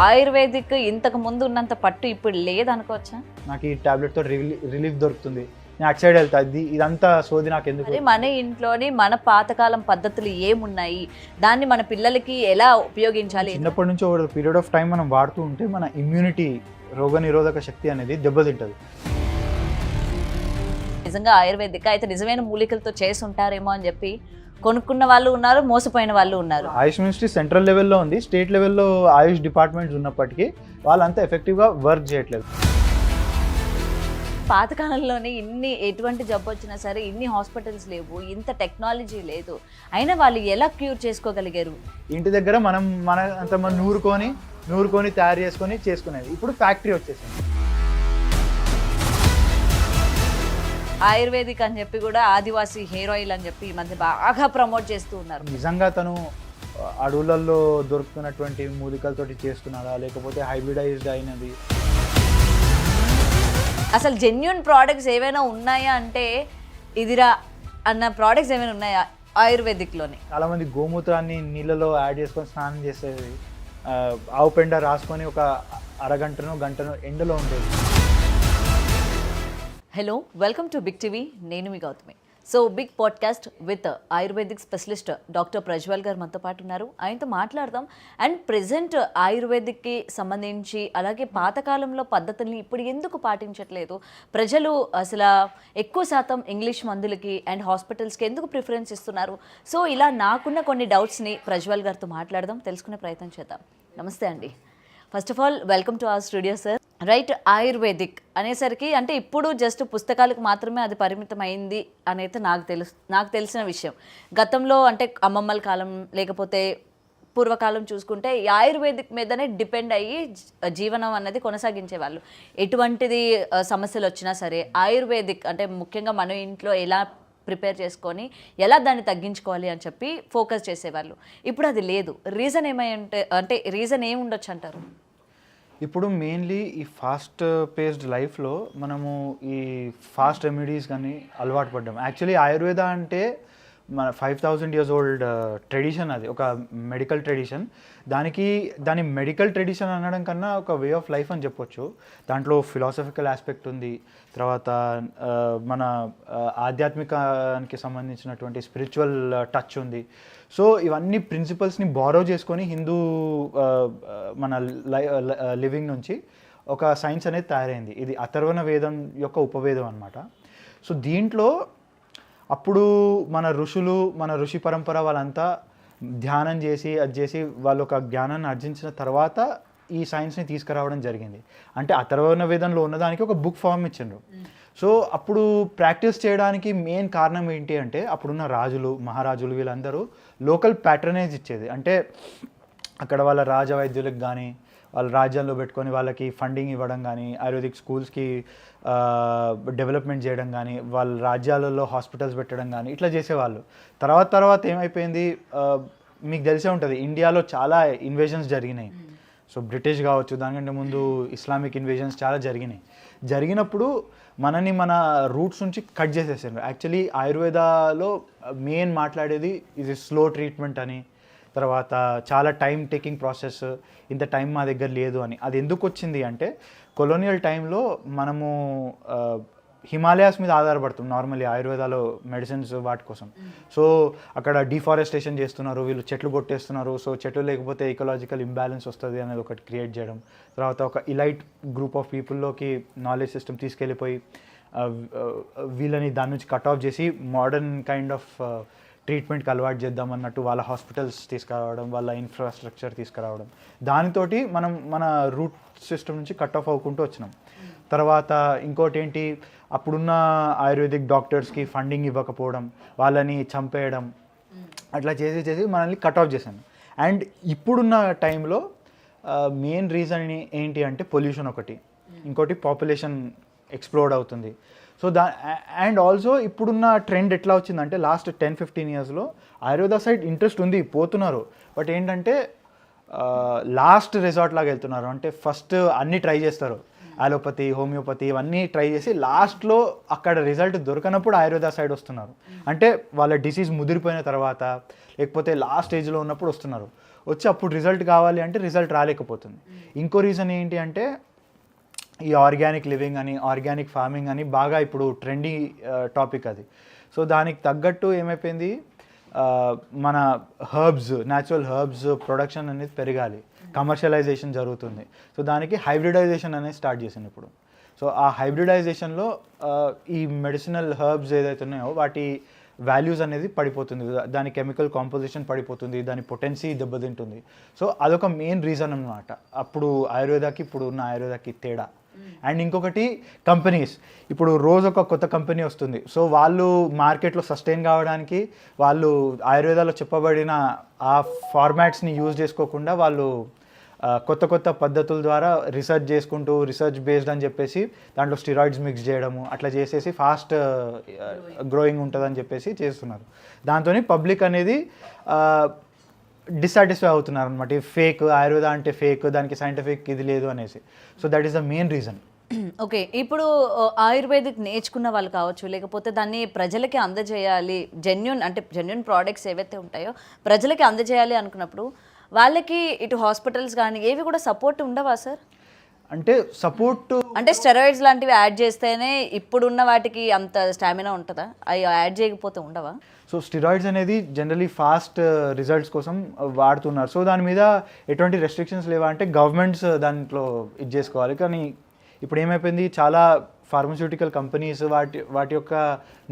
Ayurvedic ఇంతకు ముందు ఉన్నంత పట్టు ఇప్పుడు లేదనుకోవచ్చా? నాకు ఈ టాబ్లెట్తో రిలీఫ్ దొరుకుతుంది, నేను అటు సైడ్ వెళ్తా, ఇదంతా సోది నాకు ఎందుకు. మరి మన ఇంట్లోని మన పాతకాలం పద్ధతులు ఏమున్నాయి, దాన్ని మన పిల్లలకి ఎలా ఉపయోగించాలి? చిన్నప్పటి నుంచి ఒక పీరియడ్ ఆఫ్ టైం మనం వాడుతూ ఉంటే మన ఇమ్యూనిటీ, రోగనిరోధక శక్తి అనేది దెబ్బతింటుంది. నిజంగా ఆయుర్వేదిక అయితే నిజమైన మూలికలతో చేసి ఉంటారేమో అని చెప్పి కొనుక్కున్న వాళ్ళు ఉన్నారు, మోసపోయిన వాళ్ళు ఉన్నారు. ఆయుష్ మినిస్ట్రీ సెంట్రల్ లెవెల్లో ఉంది, స్టేట్ లెవెల్లో ఆయుష్ డిపార్ట్మెంట్స్ ఉన్నప్పటికీ వాళ్ళంతా ఎఫెక్టివ్గా వర్క్ చేయట్లేదు. పాతకాలంలోనే ఎటువంటి జబ్బు వచ్చినా సరే ఇన్ని హాస్పిటల్స్ లేవు, ఇంత టెక్నాలజీ లేదు, అయినా వాళ్ళు ఎలా క్యూర్ చేసుకోగలిగారు? ఇంటి దగ్గర మన అంత మనం నూరుకొని తయారు చేసుకునేది. ఇప్పుడు ఫ్యాక్టరీ వచ్చేసింది. ఆయుర్వేదిక్ అని చెప్పి కూడా ఆదివాసీ హెయిర్ ఆయిల్ అని చెప్పి ఈ మధ్య బాగా ప్రమోట్ చేస్తూ ఉన్నారు. నిజంగా తను అడవులలో దొరుకుతున్నటువంటి మూలికలతోటి చేస్తున్నారా, లేకపోతే హైబ్రిడైజ్డ్ అయినది? అసలు జెన్యూన్ ప్రోడక్ట్స్ ఏవైనా ఉన్నాయా అంటే ఇదిరా అన్న ప్రోడక్ట్స్ ఏమైనా ఉన్నాయా ఆయుర్వేదిక్లోని? చాలామంది గోమూత్రాన్ని నీళ్ళలో యాడ్ చేసుకొని స్నానం చేసేది, ఆవు పెండ రాసుకొని ఒక అరగంటనో గంటనో ఎండలో ఉండేది. Hello, welcome to big TV. నేను మీ Gautami. So big podcast with ayurvedic specialist doctor Prajwal గారు మనతో పాటు ఉన్నారు. ఆయనతో మాట్లాడదాం. అండ్ ప్రెజెంట్ ఆయుర్వేదిక్కి సంబంధించి అలాగే పాతకాలంలో పద్ధతుల్ని ఇప్పుడు ఎందుకు పాటించట్లేదు, ప్రజలు అసలు ఎక్కువ శాతం ఇంగ్లీష్ మందులకి అండ్ హాస్పిటల్స్కి ఎందుకు ప్రిఫరెన్స్ ఇస్తున్నారు, సో ఇలా నాకున్న కొన్ని డౌట్స్ని ప్రజ్వల్ గారితో మాట్లాడదాం, తెలుసుకునే ప్రయత్నం చేద్దాం. నమస్తే అండి. First of all welcome to our studio sir. Right, ayurvedic అనేసరికి అంటే ఇప్పుడు జస్ట్ పుస్తకాలకు మాత్రమే అది పరిమితం అయింది అనేది నాకు తెలిసిన విషయం. గతంలో అంటే అమ్మమ్మల కాలం లేకపోతే పూర్వకాలం చూసుకుంటే ఈ ఆయుర్వేదిక్ మీదనే డిపెండ్ అయ్యి జీవనం అన్నది కొనసాగించేవాళ్ళు. ఎటువంటిది సమస్యలు వచ్చినా సరే ఆయుర్వేదిక్ అంటే ముఖ్యంగా మన ఇంట్లో ఎలా ప్రిపేర్ చేసుకొని ఎలా దాన్ని తగ్గించుకోవాలి అని చెప్పి ఫోకస్ చేసేవాళ్ళు. ఇప్పుడు అది లేదు. రీజన్ అంటే రీజన్ ఏమి ఉండొచ్చు అంటారు? ఇప్పుడు మెయిన్లీ ఈ ఫాస్ట్ పేస్డ్ లైఫ్లో మనము ఈ ఫాస్ట్ రెమెడీస్ కానీ అలవాటు పడ్డాము. యాక్చువల్లీ ఆయుర్వేద అంటే మన 5000 years ఓల్డ్ ట్రెడిషన్, అది ఒక మెడికల్ ట్రెడిషన్. దాని మెడికల్ ట్రెడిషన్ అనడం కన్నా ఒక వే ఆఫ్ లైఫ్ అని చెప్పొచ్చు. దాంట్లో ఫిలాసఫికల్ ఆస్పెక్ట్ ఉంది, తర్వాత మన ఆధ్యాత్మికానికి సంబంధించినటువంటి స్పిరిచువల్ టచ్ ఉంది. సో ఇవన్నీ ప్రిన్సిపల్స్ని బారో చేసుకొని హిందూ మన లివింగ్ నుంచి ఒక సైన్స్ అనేది తయారైంది. ఇది అథర్వణ వేదం యొక్క ఉపవేదం అనమాట. సో దీంట్లో అప్పుడు మన ఋషి పరంపర వాళ్ళంతా ధ్యానం చేసి వాళ్ళు ఒక జ్ఞానాన్ని ఆర్జించిన తర్వాత ఈ సైన్స్ని తీసుకురావడం జరిగింది. అంటే అథర్వణ వేదంలో ఉన్నదానికి ఒక బుక్ ఫామ్ ఇచ్చిండ్రు. సో అప్పుడు ప్రాక్టీస్ చేయడానికి మెయిన్ కారణం ఏంటి అంటే అప్పుడున్న మహారాజులు వీళ్ళందరూ లోకల్ ప్యాట్రనేజ్ ఇచ్చేది. అంటే అక్కడ వాళ్ళ రాజవైద్యులకు కానీ వాళ్ళ రాజ్యాల్లో పెట్టుకొని వాళ్ళకి ఫండింగ్ ఇవ్వడం కానీ, ఆయుర్వేదిక్ స్కూల్స్కి డెవలప్మెంట్ చేయడం కానీ, వాళ్ళ రాజ్యాలలో హాస్పిటల్స్ పెట్టడం కానీ ఇట్లా చేసేవాళ్ళు. తర్వాత ఏమైపోయింది, మీకు తెలిసే ఉంటుంది, ఇండియాలో చాలా ఇన్వేషన్స్ జరిగినాయి. సో బ్రిటిష్ కావచ్చు, దానికంటే ముందు ఇస్లామిక్ ఇన్వేషన్స్ చాలా జరిగినప్పుడు మన రూట్స్ నుంచి కట్ చేసేసారు. యాక్చువల్లీ ఆయుర్వేదాలో మెయిన్ మాట్లాడేది ఇది స్లో ట్రీట్మెంట్ అని, తర్వాత చాలా టైం టేకింగ్ ప్రాసెస్, ఇంత టైం మా దగ్గర లేదు అని. అది ఎందుకు వచ్చింది అంటే కొలోనియల్ టైంలో మనము హిమాలయాస్ మీద ఆధారపడుతుంది నార్మల్లీ ఆయుర్వేదాలో మెడిసిన్స్ వాటి కోసం. సో అక్కడ డిఫారెస్టేషన్ చేస్తున్నారు, వీళ్ళు చెట్లు కొట్టేస్తున్నారు. సో చెట్లు లేకపోతే ఎకలాజికల్ ఇంబ్యాలెన్స్ వస్తుంది అనేది ఒకటి క్రియేట్ చేయడం. తర్వాత ఒక ఇలైట్ గ్రూప్ ఆఫ్ పీపుల్లోకి నాలెడ్జ్ సిస్టమ్ తీసుకెళ్ళిపోయి వీళ్ళని దాని నుంచి కట్ ఆఫ్ చేసి మోడర్న్ కైండ్ ఆఫ్ ట్రీట్మెంట్కి అలవాటు చేద్దామన్నట్టు వాళ్ళ హాస్పిటల్స్ తీసుకురావడం, వాళ్ళ ఇన్ఫ్రాస్ట్రక్చర్ తీసుకురావడం, దానితోటి మనం మన రూట్ సిస్టమ్ నుంచి కట్ ఆఫ్ అవ్వకుంటూ వచ్చినాం. తర్వాత ఇంకోటి ఏంటి, అప్పుడున్న ఆయుర్వేదిక్ డాక్టర్స్కి ఫండింగ్ ఇవ్వకపోవడం, వాళ్ళని చంపేయడం, అట్లా చేసి మనల్ని కట్ ఆఫ్ చేశాను. అండ్ ఇప్పుడున్న టైంలో మెయిన్ రీజన్ ఏంటి అంటే పొల్యూషన్ ఒకటి, ఇంకోటి పాపులేషన్ ఎక్స్ప్లోడ్ అవుతుంది. సో అండ్ ఆల్సో ఇప్పుడున్న ట్రెండ్ ఎట్లా వచ్చిందంటే లాస్ట్ 10-15 yearsలో ఆయుర్వేద సైడ్ ఇంట్రెస్ట్ ఉంది, పోతున్నారు. బట్ ఏంటంటే లాస్ట్ రిసార్ట్ లాగా వెళ్తున్నారు. అంటే ఫస్ట్ అన్నీ ట్రై చేస్తారు, అలోపతి, హోమియోపతి ఇవన్నీ ట్రై చేసి లాస్ట్లో అక్కడ రిజల్ట్ దొరకనప్పుడు ఆయుర్వేద సైడ్ వస్తున్నారు. అంటే వాళ్ళ డిసీజ్ ముదిరిపోయిన తర్వాత లేకపోతే లాస్ట్ స్టేజ్లో ఉన్నప్పుడు వస్తున్నారు. వచ్చి అప్పుడు రిజల్ట్ కావాలి అంటే రిజల్ట్ రాలేకపోతుంది. ఇంకో రీజన్ ఏంటి అంటే ఈ ఆర్గానిక్ లివింగ్ అని, ఆర్గానిక్ ఫార్మింగ్ అని బాగా ఇప్పుడు ట్రెండీ టాపిక్ అది. సో దానికి తగ్గట్టు ఏమైపోయింది, మన హర్బ్స్, న్యాచురల్ హర్బ్స్ ప్రొడక్షన్ అనేది పెరగాలి, కమర్షియలైజేషన్ జరుగుతుంది. సో దానికి హైబ్రిడైజేషన్ అనేది స్టార్ట్ చేసింది ఇప్పుడు. సో ఆ హైబ్రిడైజేషన్లో ఈ మెడిసినల్ హర్బ్స్ ఏదైతే ఉన్నాయో వాటి వాల్యూస్ అనేది పడిపోతుంది, దాని కెమికల్ కాంపోజిషన్ పడిపోతుంది, దాని పొటెన్సీ దెబ్బతింటుంది. సో అదొక మెయిన్ రీజన్ అన్నమాట అప్పుడు ఆయుర్వేదాకి ఇప్పుడు ఉన్న ఆయుర్వేదాకి తేడా. అండ్ ఇంకొకటి కంపెనీస్, ఇప్పుడు రోజు ఒక కొత్త కంపెనీ వస్తుంది. సో వాళ్ళు మార్కెట్లో సస్టైన్ కావడానికి వాళ్ళు ఆయుర్వేదాలో చెప్పబడిన ఆ ఫార్మాట్స్ని యూజ్ చేసుకోకుండా వాళ్ళు కొత్త కొత్త పద్ధతుల ద్వారా రీసెర్చ్ చేసుకుంటూ, రీసెర్చ్ బేస్డ్ అని చెప్పేసి దాంట్లో స్టిరాయిడ్స్ మిక్స్ చేయడము అట్లా చేసేసి ఫాస్ట్ గ్రోయింగ్ ఉంటుందని చెప్పేసి చేస్తున్నారు. దాంతో పబ్లిక్ అనేది డిస్సాటిస్ఫై అవుతున్నారు అనమాట. ఫేక్ ఆయుర్వేద అంటే ఫేక్, దానికి సైంటిఫిక్ ఇది లేదు అనేసి. So that is the main reason. Okay, ఇప్పుడు ఆయుర్వేదిక్ నేర్చుకున్న వాళ్ళు కావచ్చు, లేకపోతే దాన్ని ప్రజలకి అందజేయాలి, జెన్యున్ ప్రోడక్ట్స్ ఏవైతే ఉంటాయో ప్రజలకి అందజేయాలి అనుకున్నప్పుడు వాళ్ళకి ఇటు హాస్పిటల్స్ కానీ ఏవి కూడా సపోర్ట్ ఉండవా సార్? అంటే సపోర్ట్ అంటే స్టెరాయిడ్స్ లాంటివి యాడ్ చేస్తేనే ఇప్పుడున్న వాటికి అంత స్టామినా ఉంటుందా? అవి యాడ్ చేయకపోతే ఉండవా? సో స్టిరాయిడ్స్ అనేది జనరలీ ఫాస్ట్ రిజల్ట్స్ కోసం వాడుతున్నారు. సో దాని మీద ఎటువంటి రెస్ట్రిక్షన్స్ లేవా అంటే గవర్నమెంట్స్ దాంట్లో ఇది చేసుకోవాలి. కానీ ఇప్పుడు ఏమైపోయింది, చాలా ఫార్మస్యూటికల్ కంపెనీస్ వాటి యొక్క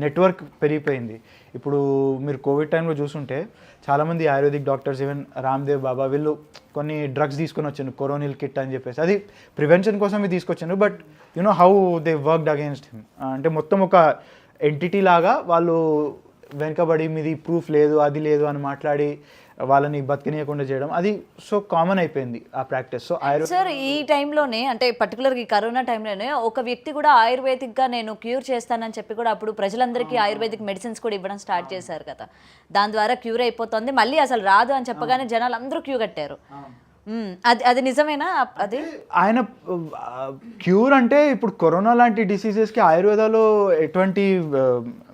నెట్వర్క్ పెరిగిపోయింది. ఇప్పుడు మీరు కోవిడ్ టైంలో చూసుంటే చాలామంది ఆయుర్వేదిక్ డాక్టర్స్, ఈవెన్ రామ్దేవ్ బాబా వీళ్ళు కొన్ని డ్రగ్స్ తీసుకొని వచ్చాను, కొరోనిల్ కిట్ అని చెప్పేసి. అది ప్రివెన్షన్ కోసమే తీసుకొచ్చాను. But you know how they worked against him. అంటే మొత్తం ఒక ఎంటిటీ లాగా వాళ్ళు వెనకబడి మీది ప్రూఫ్ లేదు, అది లేదు అని మాట్లాడి వాళ్ళని బతికినీయకుండా చేయడం, అది సో కామన్ అయిపోయింది ఆ ప్రాక్టీస్. సో సార్ ఈ టైంలోనే, అంటే పర్టికులర్గా ఈ కరోనా టైంలోనే ఒక వ్యక్తి కూడా ఆయుర్వేదిక్గా నేను క్యూర్ చేస్తానని చెప్పి కూడా అప్పుడు ప్రజలందరికీ ఆయుర్వేదిక్ మెడిసిన్స్ కూడా ఇవ్వడం స్టార్ట్ చేశారు కదా. దాని ద్వారా క్యూర్ అయిపోతుంది, మళ్ళీ అసలు రాదు అని చెప్పగానే జనాలు అందరూ క్యూ కట్టారు. అది నిజమేనా? అది ఆయన క్యూర్ అంటే ఇప్పుడు కరోనా లాంటి డిసీజెస్కి ఆయుర్వేదాలో ఎటువంటి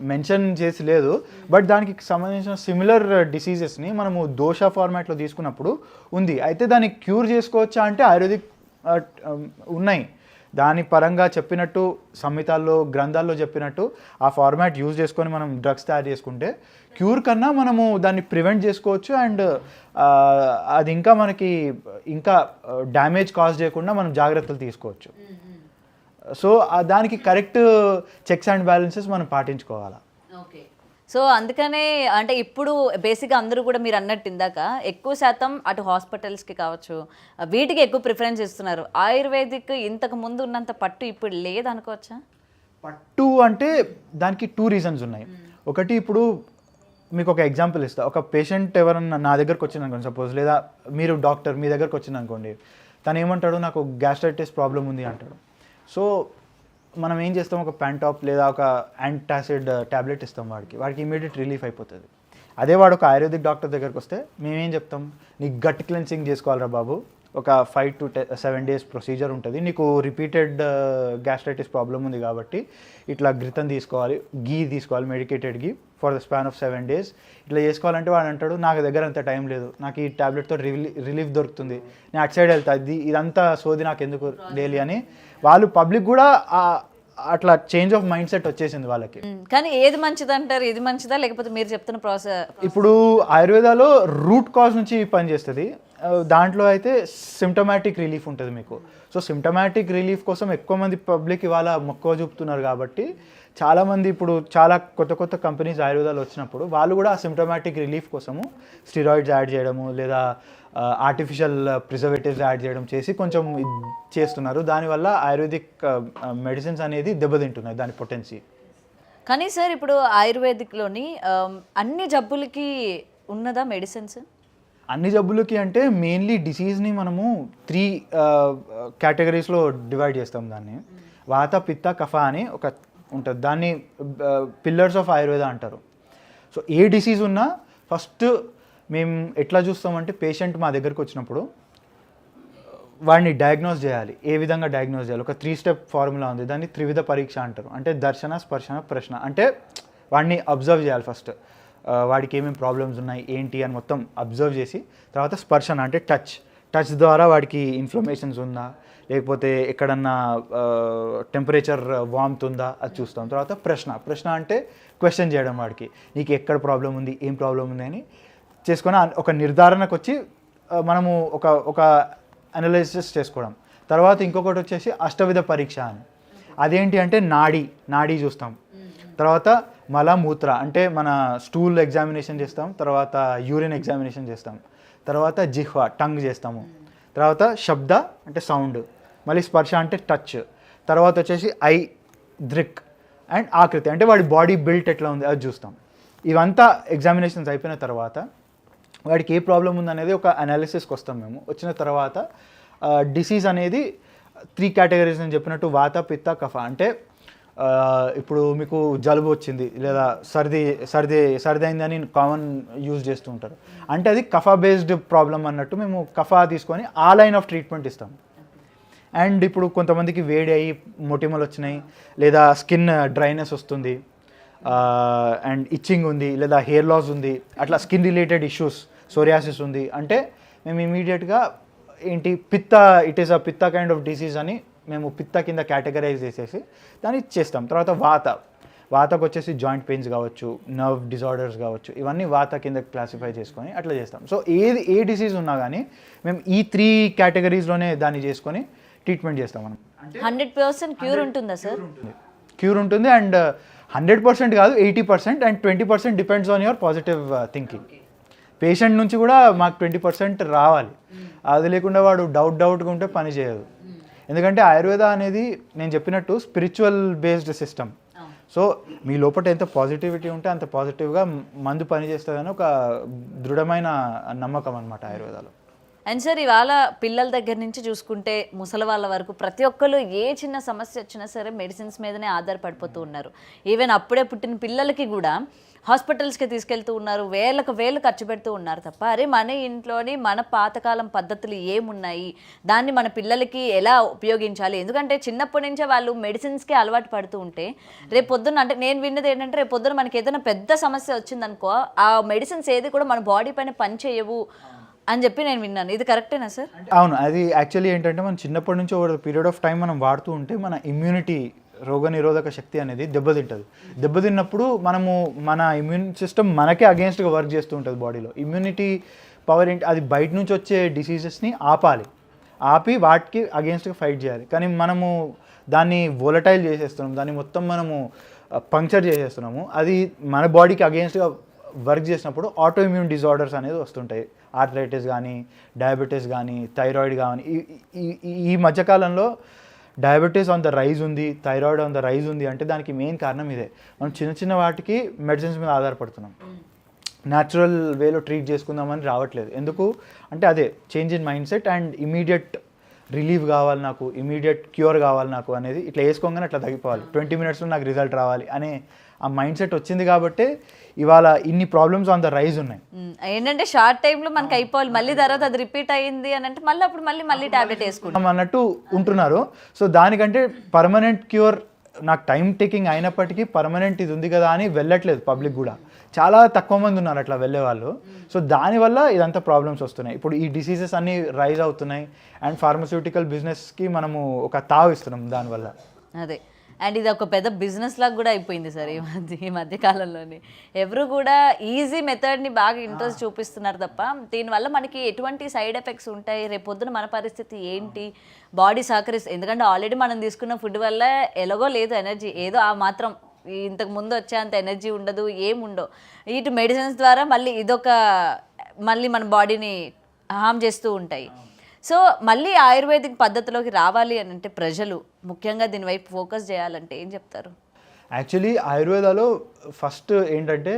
మెన్షన్ చేసి లేదు. బట్ దానికి సంబంధించిన సిమిలర్ డిసీజెస్ని మనము దోష ఫార్మాట్లో తీసుకున్నప్పుడు ఉంది. అయితే దాన్ని క్యూర్ చేసుకోవచ్చా అంటే ఆయుర్వేదిక్ ఉన్నాయి. దాని పరంగా చెప్పినట్టు సంహితాల్లో, గ్రంథాల్లో చెప్పినట్టు ఆ ఫార్మాట్ యూజ్ చేసుకొని మనం డ్రగ్స్ తయారు చేసుకుంటే క్యూర్ కన్నా మనము దాన్ని ప్రివెంట్ చేసుకోవచ్చు. అండ్ అది ఇంకా మనకి ఇంకా డ్యామేజ్ కాజ్ చేయకుండా మనం జాగ్రత్తలు తీసుకోవచ్చు. సో దానికి కరెక్ట్ చెక్స్ అండ్ బ్యాలెన్సెస్ మనం పాటించుకోవాలి. ఓకే, సో అందుకనే అంటే ఇప్పుడు బేసిక్గా అందరూ కూడా మీరు అన్నట్టు ఇందాక ఎక్కువ శాతం అటు హాస్పిటల్స్కి కావచ్చు వీటికి ఎక్కువ ప్రిఫరెన్స్ ఇస్తున్నారు. ఆయుర్వేదిక్ ఇంతకు ముందు ఉన్నంత పట్టు ఇప్పుడు లేదనుకోవచ్చా? పట్టు అంటే దానికి 2 రీజన్స్ ఉన్నాయి. ఒకటి, ఇప్పుడు మీకు ఒక ఎగ్జాంపుల్ ఇస్తా. ఒక పేషెంట్ ఎవరన్నా నా దగ్గరకు వచ్చింది అనుకోండి సపోజ్, లేదా మీరు డాక్టర్ మీ దగ్గరకు వచ్చింది అనుకోండి, తను ఏమంటాడు, నాకు గ్యాస్ట్రైటిస్ ప్రాబ్లం ఉంది అంటాడు. సో మనం ఏం చేస్తాం, ఒక ప్యాంటాప్ లేదా ఒక యాంటాసిడ్ ట్యాబ్లెట్ ఇస్తాం వాడికి ఇమీడియట్ రిలీఫ్ అయిపోతుంది. అదే వాడు ఒక ఆయుర్వేదిక్ డాక్టర్ దగ్గరకు వస్తే మేమేం చెప్తాం, నీకు గట్ క్లెన్సింగ్ చేసుకోవాలరా బాబు, ఒక 5 to 7 days ప్రొసీజర్ ఉంటుంది, నీకు రిపీటెడ్ గ్యాస్ట్రైటిస్ ప్రాబ్లం ఉంది కాబట్టి ఇట్లా ఘృతం తీసుకోవాలి, గీ తీసుకోవాలి, medicated ghee for the span of 7 days ఇట్లా చేసుకోవాలంటే వాడు అంటాడు, నాకు దగ్గర అంత టైం లేదు, నాకు ఈ ట్యాబ్లెట్తో రిలీఫ్ దొరుకుతుంది, నేను అటు సైడ్ వెళ్తా, ఇదంతా సోది నాకు ఎందుకు డైలీ అని వాళ్ళు పబ్లిక్ కూడా అట్లా చేంజ్ ఆఫ్ మైండ్ సెట్ వచ్చేసింది వాళ్ళకి. కానీ ఏది మంచిది అంటారు, ఇది మంచిదా లేకపోతే మీరు చెప్తున్న ప్రాసెస్? ఇప్పుడు ఆయుర్వేదాలో రూట్ కాజ్ నుంచి పనిచేస్తుంది. దాంట్లో అయితే సిమ్టమాటిక్ రిలీఫ్ ఉంటుంది మీకు. సో సిమ్టమాటిక్ రిలీఫ్ కోసం ఎక్కువ మంది పబ్లిక్ ఇవాళ మక్కువ చూపుతున్నారు కాబట్టి చాలామంది ఇప్పుడు చాలా కొత్త కొత్త కంపెనీస్ ఆయుర్వేదాలు వచ్చినప్పుడు వాళ్ళు కూడా ఆ సిమ్టమాటిక్ రిలీఫ్ కోసము స్టిరాయిడ్స్ యాడ్ చేయడము లేదా ఆర్టిఫిషియల్ ప్రిజర్వేటివ్స్ యాడ్ చేయడం చేసి కొంచెం చేస్తున్నారు. దానివల్ల ఆయుర్వేదిక్ మెడిసిన్స్ అనేది దెబ్బతింటున్నాయి దాని పొటెన్సీ. కానీ సార్ ఇప్పుడు ఆయుర్వేదిక్లోని అన్ని జబ్బులకి ఉన్నదా మెడిసిన్స్? అన్ని జబ్బులకి అంటే మెయిన్లీ డిసీజ్ని మనము 3 కేటగిరీస్లో డివైడ్ చేస్తాం. దాన్ని వాత, పిత్త, కఫ అని ఒక ఉంటుంది. దాన్ని పిల్లర్స్ ఆఫ్ ఆయుర్వేద అంటారు. సో ఏ డిసీజ్ ఉన్నా ఫస్ట్ మేము ఎట్లా చూస్తామంటే పేషెంట్ మా దగ్గరికి వచ్చినప్పుడు వాడిని డయాగ్నోస్ చేయాలి. ఏ విధంగా డయాగ్నోస్ చేయాలి? ఒక 3 స్టెప్ ఫార్ములా ఉంది, దాన్ని త్రివిధ పరీక్ష అంటారు. అంటే దర్శన, స్పర్శన, ప్రశ్న. అంటే వాడిని అబ్జర్వ్ చేయాలి ఫస్ట్, వాడికి ఏమేమి ప్రాబ్లమ్స్ ఉన్నాయి ఏంటి అని మొత్తం అబ్జర్వ్ చేసి, తర్వాత స్పర్శన అంటే టచ్ ద్వారా వాడికి ఇన్ఫ్లమేషన్స్ ఉందా, లేకపోతే ఎక్కడన్నా టెంపరేచర్ వార్మ్త్ ఉందా అది చూస్తాం. తర్వాత ప్రశ్న అంటే క్వశ్చన్ చేయడం, వాడికి నీకు ఎక్కడ ప్రాబ్లం ఉంది, ఏం ప్రాబ్లం ఉంది అని చేసుకొని ఒక నిర్ధారణకు వచ్చి మనము ఒక అనలైసిస్ చేసుకోవడం. తర్వాత ఇంకొకటి వచ్చేసి అష్టవిధ పరీక్ష అని. అదేంటి అంటే నాడీ చూస్తాం. తర్వాత మలమూత్ర అంటే మన స్టూల్ ఎగ్జామినేషన్ చేస్తాం. తర్వాత యూరిన్ ఎగ్జామినేషన్ చేస్తాం. తర్వాత జిహ్వ టంగ్ చేస్తాము. తర్వాత శబ్ద అంటే సౌండ్. మళ్ళీ స్పర్శ అంటే టచ్. తర్వాత వచ్చేసి ఐ దృక్ అండ్ ఆకృతి అంటే వాడి బాడీ బిల్ట్ ఎట్లా ఉంది అది చూస్తాం. ఇవంతా ఎగ్జామినేషన్స్ అయిపోయిన తర్వాత వాడికి ఏ ప్రాబ్లం ఉందనేది ఒక అనాలిసిస్కి వస్తాం మేము. వచ్చిన తర్వాత డిసీజ్ అనేది 3 కేటగిరీస్ అని చెప్పినట్టు వాత, పిత్త, కఫ. అంటే ఇప్పుడు మీకు జలుబు వచ్చింది లేదా సర్ది అయిందని కామన్ యూజ్ చేస్తూ ఉంటారు. అంటే అది కఫా బేస్డ్ ప్రాబ్లం అన్నట్టు మేము కఫా తీసుకొని ఆ లైన్ ఆఫ్ ట్రీట్మెంట్ ఇస్తాం. అండ్ ఇప్పుడు కొంతమందికి వేడి అయ్యి మొటిమలు వచ్చినాయి, లేదా స్కిన్ డ్రైనెస్ వస్తుంది, అండ్ ఇచ్చింగ్ ఉంది, లేదా హెయిర్ లాస్ ఉంది, అట్లా స్కిన్ రిలేటెడ్ ఇష్యూస్, సోరియాసిస్ ఉంది అంటే మేము ఇమీడియట్గా ఏంటి ఇట్ ఈస్ అ పిత్త కైండ్ ఆఫ్ డిసీజ్ అని మేము పిత్త కింద కేటగరైజ్ చేసేసి దాన్ని చేస్తాం. తర్వాత వాతకు వచ్చేసి జాయింట్ పెయిన్స్ కావచ్చు, నర్వ్ డిజార్డర్స్ కావచ్చు, ఇవన్నీ వాత కింద క్లాసిఫై చేసుకొని అట్లా చేస్తాం. సో ఏ డిసీజ్ ఉన్నా కానీ మేము ఈ 3 కేటగిరీస్లోనే దాన్ని చేసుకొని ట్రీట్మెంట్ చేస్తాం. మనం 100% క్యూర్ ఉంటుందా సార్? క్యూర్ ఉంటుంది. అండ్ 100% కాదు, 80%. And 20% depends on your positive thinking. Patient నుంచి కూడా మాకు 20% రావాలి. అది లేకుండా వాడు డౌట్గా ఉంటే పని చేయదు. ఎందుకంటే ఆయుర్వేద అనేది నేను చెప్పినట్టు స్పిరిచువల్ బేస్డ్ సిస్టమ్. సో మీ లోపల ఎంత పాజిటివిటీ ఉంటే అంత పాజిటివ్గా మందు పనిచేస్తుందని ఒక దృఢమైన నమ్మకం అనమాట ఆయుర్వేదాలో. అండ్ సార్, ఇవాళ పిల్లల దగ్గర నుంచి చూసుకుంటే ముసలి వాళ్ళ వరకు ప్రతి ఒక్కరు ఏ చిన్న సమస్య వచ్చినా సరే మెడిసిన్స్ మీదనే ఆధారపడిపోతూ ఉన్నారు. ఈవెన్ అప్పుడే పుట్టిన పిల్లలకి కూడా హాస్పిటల్స్కి తీసుకెళ్తూ ఉన్నారు, వేలు ఖర్చు పెడుతూ ఉన్నారు తప్ప అరే మన ఇంట్లోని మన పాతకాలం పద్ధతులు ఏమున్నాయి, దాన్ని మన పిల్లలకి ఎలా ఉపయోగించాలి. ఎందుకంటే చిన్నప్పటి నుంచే వాళ్ళు మెడిసిన్స్కి అలవాటు పడుతూ ఉంటే రేపు పొద్దున్న, అంటే నేను విన్నది ఏంటంటే రేపు పొద్దున మనకి ఏదైనా పెద్ద సమస్య వచ్చిందనుకో ఆ మెడిసిన్స్ ఏది కూడా మన బాడీ పైన పనిచేయవు అని చెప్పి నేను విన్నాను. ఇది కరెక్టేనా సార్? అవును, అది యాక్చువల్లీ ఏంటంటే మనం చిన్నప్పటి నుంచి ఓవర్ పీరియడ్ ఆఫ్ టైం మనం వాడుతూ ఉంటే మన ఇమ్యూనిటీ, రోగనిరోధక శక్తి అనేది దెబ్బతింటుంది. దెబ్బతిన్నప్పుడు మన ఇమ్యూన్ సిస్టమ్ మనకే అగేన్స్ట్గా వర్క్ చేస్తూ ఉంటుంది బాడీలో. ఇమ్యూనిటీ పవర్ ఏంటి, అది బయట నుంచి వచ్చే డిసీజెస్ని ఆపి వాటికి అగేన్స్ట్గా ఫైట్ చేయాలి. కానీ మనము దాన్ని వోలటైల్ చేసేస్తున్నాం, దాన్ని మొత్తం మనము పంక్చర్ చేసేస్తున్నాము. అది మన బాడీకి అగేన్స్ట్గా వర్క్ చేసినప్పుడు ఆటో ఇమ్యూన్ డిజార్డర్స్ అనేది వస్తుంటాయి. ఆర్థరైటిస్ కానీ, డయాబెటీస్ కానీ, థైరాయిడ్ కానీ. ఈ మధ్యకాలంలో డయాబెటీస్ ఆన్ ద రైజ్ ఉంది, థైరాయిడ్ ఆన్ ద రైజ్ ఉంది అంటే దానికి మెయిన్ కారణం ఇదే. మనం చిన్న వాటికి మెడిసిన్స్ మీద ఆధారపడుతున్నాం. న్యాచురల్ వేలో ట్రీట్ చేసుకుందామని రావట్లేదు. ఎందుకు అంటే అదే change in mind set and immediate relief కావాలి నాకు, ఇమీడియట్ క్యూర్ కావాలి నాకు అనేది ఇట్లా వేసుకోగానే అట్లా తగ్గిపోవాలి, 20 minutesలో నాకు రిజల్ట్ రావాలి అనే ఆ మైండ్ సెట్ వచ్చింది కాబట్టి ఇవాళ ఇన్ని ప్రాబ్లమ్స్ ఆన్ ద రైజ్ ఉన్నాయి. ఏంటంటే షార్ట్ టైంలో మనకి అయిపోవాలి, మళ్ళీ తర్వాత అది రిపీట్ అయ్యింది అని అంటే మళ్ళీ అప్పుడు మళ్ళీ టాబ్లెట్ వేసుకుంటాం అన్నట్టు ఉంటున్నారు. సో దానికంటే పర్మనెంట్ క్యూర్ నాకు టైం టేకింగ్ అయినప్పటికీ పర్మనెంట్ ఇది ఉంది కదా అని వెళ్ళట్లేదు పబ్లిక్ కూడా. చాలా తక్కువ మంది ఉన్నారు అట్లా వెళ్ళే వాళ్ళు. సో దానివల్ల ఇదంతా ప్రాబ్లమ్స్ వస్తున్నాయి. ఇప్పుడు ఈ డిసీజెస్ అన్నీ రైజ్ అవుతున్నాయి అండ్ ఫార్మస్యూటికల్ బిజినెస్కి మనము ఒక తావు ఇస్తున్నాం దానివల్ల. అదే, అండ్ ఇది ఒక పెద్ద బిజినెస్ లాగా కూడా అయిపోయింది సార్ ఈ మధ్య కాలంలోనే. ఎవరు కూడా ఈజీ మెథడ్ని బాగా ఇంట్రెస్ట్ చూపిస్తున్నారు తప్ప దీనివల్ల మనకి ఎటువంటి సైడ్ ఎఫెక్ట్స్ ఉంటాయి, రేపొద్దున మన పరిస్థితి ఏంటి, బాడీ సహకరిస్తుంది. ఎందుకంటే ఆల్రెడీ మనం తీసుకున్న ఫుడ్ వల్ల ఎలాగో లేదు ఎనర్జీ, ఏదో ఆ మాత్రం ఇంతకు ముందు వచ్చేంత ఎనర్జీ ఉండదు, ఏముండవు. ఇటు మెడిసిన్స్ ద్వారా మళ్ళీ మన బాడీని హామ్ చేస్తూ ఉంటాయి. సో మళ్ళీ ఆయుర్వేదిక్ పద్ధతిలోకి రావాలి అని అంటే ప్రజలు ముఖ్యంగా దీనివైపు ఫోకస్ చేయాలంటే ఏం చెప్తారు? యాక్చువల్లీ ఆయుర్వేదాలో ఫస్ట్ ఏంటంటే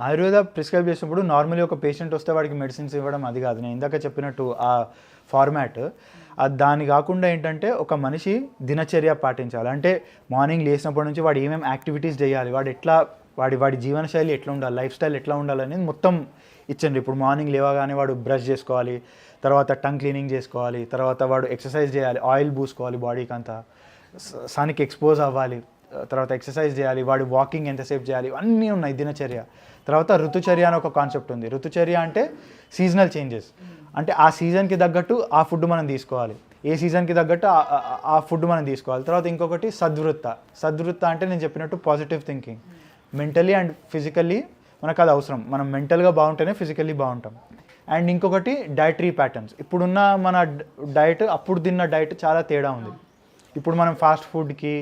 ఆయుర్వేద ప్రిస్క్రైబ్ చేసినప్పుడు నార్మల్లీ ఒక పేషెంట్ వస్తే వాడికి మెడిసిన్స్ ఇవ్వడం అది కాదు. నేను ఇందాక చెప్పినట్టు ఆ ఫార్మాట్ దాని కాకుండా ఏంటంటే ఒక మనిషి దినచర్య పాటించాలి. అంటే మార్నింగ్ లేచినప్పటి నుంచి వాడు ఏమేమి యాక్టివిటీస్ చేయాలి, వాడు ఎట్లా వాడి జీవనశైలి ఎట్లా ఉండాలి, లైఫ్ స్టైల్ ఎట్లా ఉండాలనేది మొత్తం ఇచ్చండి. ఇప్పుడు మార్నింగ్ లేవగానే వాడు బ్రష్ చేసుకోవాలి, తర్వాత టంగ్ క్లీనింగ్ చేసుకోవాలి, తర్వాత వాడు ఎక్సర్సైజ్ చేయాలి, ఆయిల్ పూసుకోవాలి బాడీకి అంతా, సన్కి ఎక్స్పోజ్ అవ్వాలి, తర్వాత ఎక్సర్సైజ్ చేయాలి, వాడు వాకింగ్ ఎంతసేపు చేయాలి, అన్నీ ఉన్నాయి దినచర్య. తర్వాత ఋతుచర్య అని ఒక కాన్సెప్ట్ ఉంది. ఋతుచర్య అంటే సీజనల్ చేంజెస్, అంటే ఆ సీజన్కి తగ్గట్టు ఆ ఫుడ్ మనం తీసుకోవాలి, ఏ సీజన్కి తగ్గట్టు ఆ ఫుడ్ మనం తీసుకోవాలి. తర్వాత ఇంకొకటి సద్వృత్త అంటే నేను చెప్పినట్టు positive thinking. Mentally and physically మనకు అది అవసరం. మనం మెంటల్గా బాగుంటేనే ఫిజికల్లీ బాగుంటాం. అండ్ ఇంకొకటి డైటరీ ప్యాటర్న్స్. ఇప్పుడున్న మన డైట్, అప్పుడు తిన్న డైట్ చాలా తేడా ఉంది. ఇప్పుడు మనం ఫాస్ట్ ఫుడ్కి,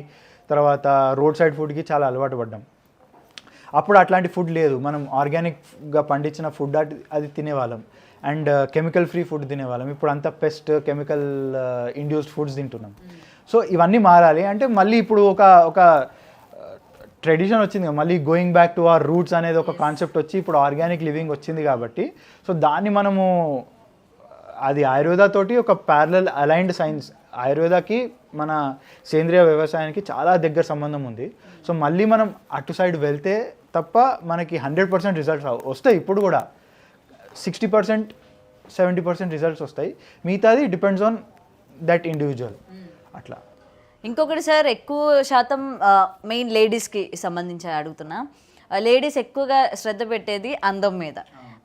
తర్వాత రోడ్ సైడ్ ఫుడ్కి చాలా అలవాటు పడ్డాం. అప్పుడు అట్లాంటి ఫుడ్ లేదు, మనం ఆర్గానిక్గా పండించిన ఫుడ్ అది తినేవాళ్ళం, అండ్ కెమికల్ ఫ్రీ ఫుడ్ తినేవాళ్ళం. ఇప్పుడు అంతా పెస్ట్, కెమికల్ ఇండ్యూస్డ్ ఫుడ్స్ తింటున్నాం. సో ఇవన్నీ మారాలి అంటే మళ్ళీ ఇప్పుడు ఒక ట్రెడిషన్ వచ్చింది కదా, మళ్ళీ going back to our roots అనేది ఒక కాన్సెప్ట్ వచ్చి ఇప్పుడు ఆర్గానిక్ లివింగ్ వచ్చింది కాబట్టి, సో దాన్ని మనము అది ఆయుర్వేదతోటి ఒక ప్యారలల్ అలైన్డ్ సైన్స్. ఆయుర్వేదాకి మన సేంద్రియ వ్యవసాయానికి చాలా దగ్గర సంబంధం ఉంది. సో మళ్ళీ మనం అటు సైడ్ వెళ్తే తప్ప మనకి 100% రిజల్ట్స్ వస్తాయి. ఇప్పుడు కూడా 60%, 70% రిజల్ట్స్ వస్తాయి. మిగతాది డిపెండ్స్ ఆన్ దట్ ఇండివిజువల్. అట్లా ఇంకొకటి సార్, ఎక్కువ శాతం మెయిన్ లేడీస్కి సంబంధించి అడుగుతున్నా. లేడీస్ ఎక్కువగా శ్రద్ధ పెట్టేది అందం మీద.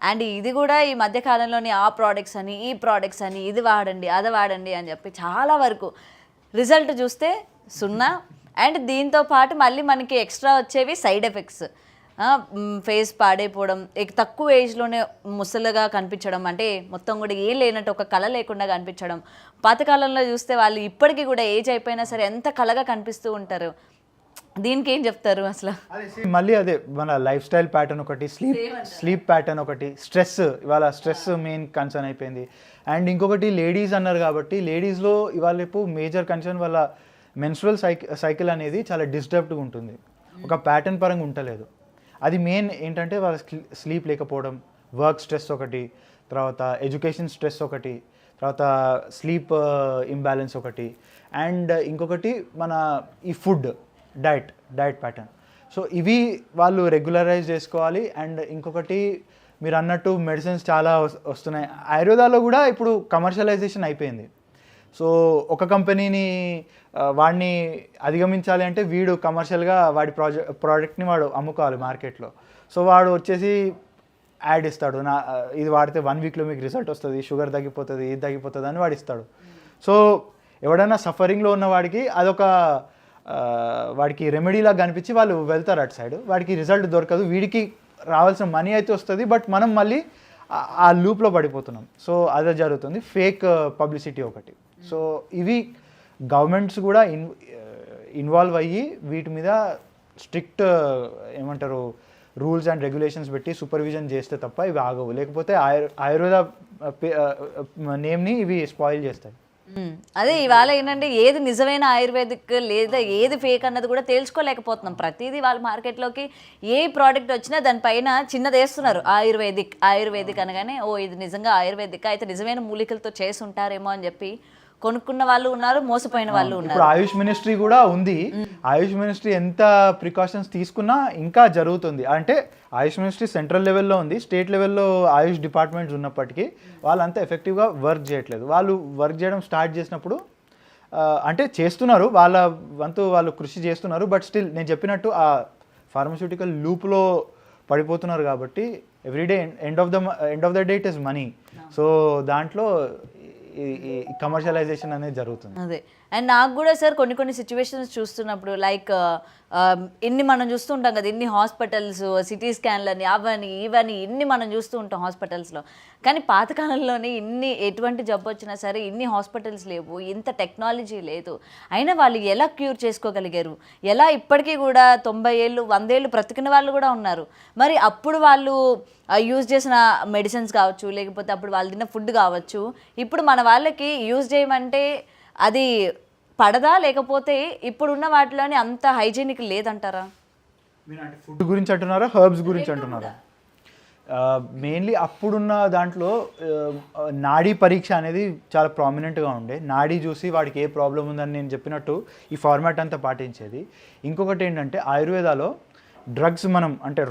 అండ్ ఇది కూడా ఈ మధ్య కాలంలోని ఆ ప్రోడక్ట్స్ అని, ఈ ప్రోడక్ట్స్ అని, ఇది వాడండి, అది వాడండి అని చెప్పి చాలా వరకు రిజల్ట్ చూస్తే 0. అండ్ దీంతో పాటు మళ్ళీ మనకి ఎక్స్ట్రా వచ్చేవి సైడ్ ఎఫెక్ట్స్. ఫేస్ పాడైపోవడం, తక్కువ ఏజ్లోనే ముసలుగా కనిపించడం, అంటే మొత్తం కూడా ఏం లేనట్టు ఒక కళ లేకుండా కనిపించడం. పాతకాలంలో చూస్తే వాళ్ళు ఇప్పటికీ కూడా ఏజ్ అయిపోయినా సరే ఎంత కళగా కనిపిస్తూ ఉంటారు. దీనికి ఏం చెప్తారు అసలు? మళ్ళీ అదే మన లైఫ్ స్టైల్ ప్యాటర్న్ ఒకటి, స్లీప్ ప్యాటర్న్ ఒకటి, స్ట్రెస్. ఇవాళ స్ట్రెస్ మెయిన్ కన్సర్న్ అయిపోయింది. అండ్ ఇంకొకటి లేడీస్ అన్నారు కాబట్టి, లేడీస్లో ఇవాళ రేపు మేజర్ కన్సర్న్ వాళ్ళ మెన్స్ట్రువల్ సైకిల్ అనేది చాలా డిస్టర్బ్డ్గా ఉంటుంది, ఒక ప్యాటర్న్ పరంగా ఉండలేదు. అది మెయిన్ ఏంటంటే వాళ్ళ స్లీప్ లేకపోవడం, వర్క్ స్ట్రెస్ ఒకటి, తర్వాత ఎడ్యుకేషన్ స్ట్రెస్ ఒకటి, తర్వాత స్లీప్ ఇంబ్యాలెన్స్ ఒకటి, అండ్ ఇంకొకటి మన ఈ ఫుడ్ డైట్ ప్యాటర్న్. సో ఇవి వాళ్ళు రెగ్యులరైజ్ చేసుకోవాలి. అండ్ ఇంకొకటి మీరు అన్నట్టు మెడిసిన్స్ చాలా వస్తున్నాయి. ఆయుర్వేదాలో కూడా ఇప్పుడు కమర్షియలైజేషన్ అయిపోయింది. సో ఒక కంపెనీని వాడిని అధిగమించాలి అంటే వీడు కమర్షియల్గా వాడి ప్రోడక్ట్ని వాడు అమ్ముకోవాలి మార్కెట్లో. సో వాడు వచ్చేసి యాడ్ ఇస్తాడు, ఇది వాడితే 1 వీక్లో మీకు రిజల్ట్ వస్తుంది, షుగర్ తగ్గిపోతుంది, ఇది తగ్గిపోతుంది అని వాడు ఇస్తాడు. సో ఎవడైనా సఫరింగ్లో ఉన్న వాడికి అదొక వాడికి రెమెడీలా కనిపించి వాళ్ళు వెళ్తారు అటు సైడ్, వాడికి రిజల్ట్ దొరకదు, వీడికి రావాల్సిన మనీ అయితే వస్తుంది, బట్ మనం మళ్ళీ ఆ లూప్లో పడిపోతున్నాం. సో అదే జరుగుతుంది, ఫేక్ పబ్లిసిటీ ఒకటి. సో ఇవి గవర్నమెంట్స్ కూడా ఇన్వాల్వ్ అయ్యి వీటి మీద స్ట్రిక్ట్ ఏమంటారు రూల్స్ అండ్ రెగ్యులేషన్స్ పెట్టి సూపర్విజన్ చేస్తే తప్ప ఇవి ఆగవు. లేకపోతే ఆయుర్వేద నేమ్ని ఇవి స్పాయిల్ చేస్తాయి. అదే ఇవాళ ఏంటంటే ఏది నిజమైన ఆయుర్వేదిక్ లేదా ఏది ఫేక్ అన్నది కూడా తేల్చుకోలేకపోతున్నాం. ప్రతిదీ వాళ్ళ మార్కెట్లోకి ఏ ప్రోడక్ట్ వచ్చినా దానిపైన చిన్నది వేస్తున్నారు, ఆయుర్వేదిక్ అనగానే ఓ ఇది నిజంగా ఆయుర్వేదిక్ అయితే నిజమైన మూలికలతో చేసి ఉంటారేమో అని చెప్పి కొనుక్కున్న వాళ్ళు ఉన్నారు, మోసపోయిన వాళ్ళు ఉన్నారు. ఇప్పుడు ఆయుష్ మినిస్ట్రీ కూడా ఉంది. ఆయుష్ మినిస్ట్రీ ఎంత ప్రికాషన్స్ తీసుకున్నా ఇంకా జరుగుతుంది. అంటే ఆయుష్ మినిస్ట్రీ సెంట్రల్ లెవెల్లో ఉంది, స్టేట్ లెవెల్లో ఆయుష్ డిపార్ట్మెంట్స్ ఉన్నప్పటికీ వాళ్ళంతా ఎఫెక్టివ్గా వర్క్ చేయట్లేదు. వాళ్ళు వర్క్ చేయడం స్టార్ట్ చేసినప్పుడు అంటే చేస్తున్నారు, వాళ్ళ వంతు వాళ్ళు కృషి చేస్తున్నారు, బట్ స్టిల్ నేను చెప్పినట్టు ఆ ఫార్మస్యూటికల్ లూప్లో పడిపోతున్నారు. కాబట్టి everyday end of the day it is money. So దాంట్లో ఈ కమర్షియలైజేషన్ అనేది జరుగుతుంది. అదే. అండ్ నాకు కూడా సార్ కొన్ని సిచ్యువేషన్స్ చూస్తున్నప్పుడు లైక్ ఇన్ని మనం చూస్తూ ఉంటాం కదా, ఇన్ని హాస్పిటల్స్, సిటీ స్కాన్లని, అవని ఇవని ఇన్ని మనం చూస్తూ ఉంటాం హాస్పిటల్స్లో. కానీ పాతకాలంలోనే ఎటువంటి జబ్బు వచ్చినా సరే ఇన్ని హాస్పిటల్స్ లేవు, ఇంత టెక్నాలజీ లేదు. అయినా వాళ్ళు ఎలా క్యూర్ చేసుకోగలిగారు, ఎలా ఇప్పటికీ కూడా 90 ఏళ్ళు 100 ఏళ్ళు బ్రతికిన వాళ్ళు కూడా ఉన్నారు. మరి అప్పుడు వాళ్ళు యూజ్ చేసిన మెడిసిన్స్ కావచ్చు, లేకపోతే అప్పుడు వాళ్ళు తిన్న ఫుడ్ కావచ్చు, ఇప్పుడు మన వాళ్ళకి యూజ్ చేయమంటే అది పడదా, లేకపోతే ఇప్పుడున్న వాటిలోని అంత హైజీనిక్ లేదంటారా? ఫుడ్ గురించి అంటున్నారా, హర్బ్స్ గురించి అంటున్నారా? మెయిన్లీ అప్పుడున్న దాంట్లో నాడీ పరీక్ష అనేది చాలా ప్రామినెంట్గా ఉండే. నాడీ చూసి వాడికి ఏ ప్రాబ్లం ఉందని నేను చెప్పినట్టు ఈ ఫార్మాట్ అంతా పాటించేది. ఇంకొకటి ఏంటంటే ఆయుర్వేదాలో డ్రగ్స్ మనం అంటే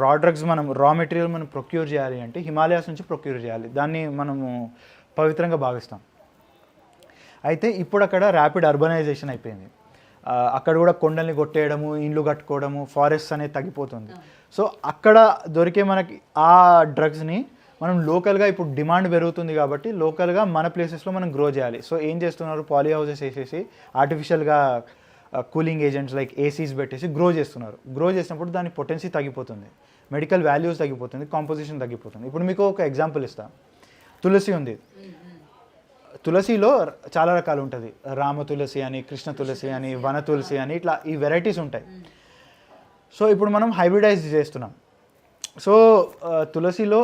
రా మెటీరియల్ మనం ప్రొక్యూర్ చేయాలి అంటే హిమాలయాస్ నుంచి ప్రొక్యూర్ చేయాలి, దాన్ని మనము పవిత్రంగా భావిస్తాం. అయితే ఇప్పుడు అక్కడ ర్యాపిడ్ అర్బనైజేషన్ అయిపోయింది. అక్కడ కూడా కొండల్ని కొట్టేయడము, ఇండ్లు కట్టుకోవడము, ఫారెస్ట్ అనేది తగ్గిపోతుంది. సో అక్కడ దొరికే మనకి ఆ డ్రగ్స్ని మనం లోకల్గా ఇప్పుడు డిమాండ్ పెరుగుతుంది కాబట్టి లోకల్గా మన ప్లేసెస్లో మనం గ్రో చేయాలి. సో ఏం చేస్తున్నారు, పాలీ హౌసెస్ వేసేసి ఆర్టిఫిషియల్గా కూలింగ్ ఏజెంట్స్ లైక్ ఏసీస్ పెట్టేసి గ్రో చేస్తున్నారు. గ్రో చేసినప్పుడు దాని పొటెన్సీ తగ్గిపోతుంది, మెడికల్ వాల్యూస్ తగ్గిపోతుంది, కాంపోజిషన్ తగ్గిపోతుంది. ఇప్పుడు మీకు ఒక ఎగ్జాంపుల్ ఇస్తాను. తులసి ఉంది, తులసిలో చాలా రకాలు ఉంటుంది. రామ తులసి అని, కృష్ణ తులసి అని, వన తులసి అని, ఇట్లా ఈ వెరైటీస్ ఉంటాయి. సో ఇప్పుడు మనం హైబ్రిడైజ్ చేస్తున్నాం. సో తులసిలో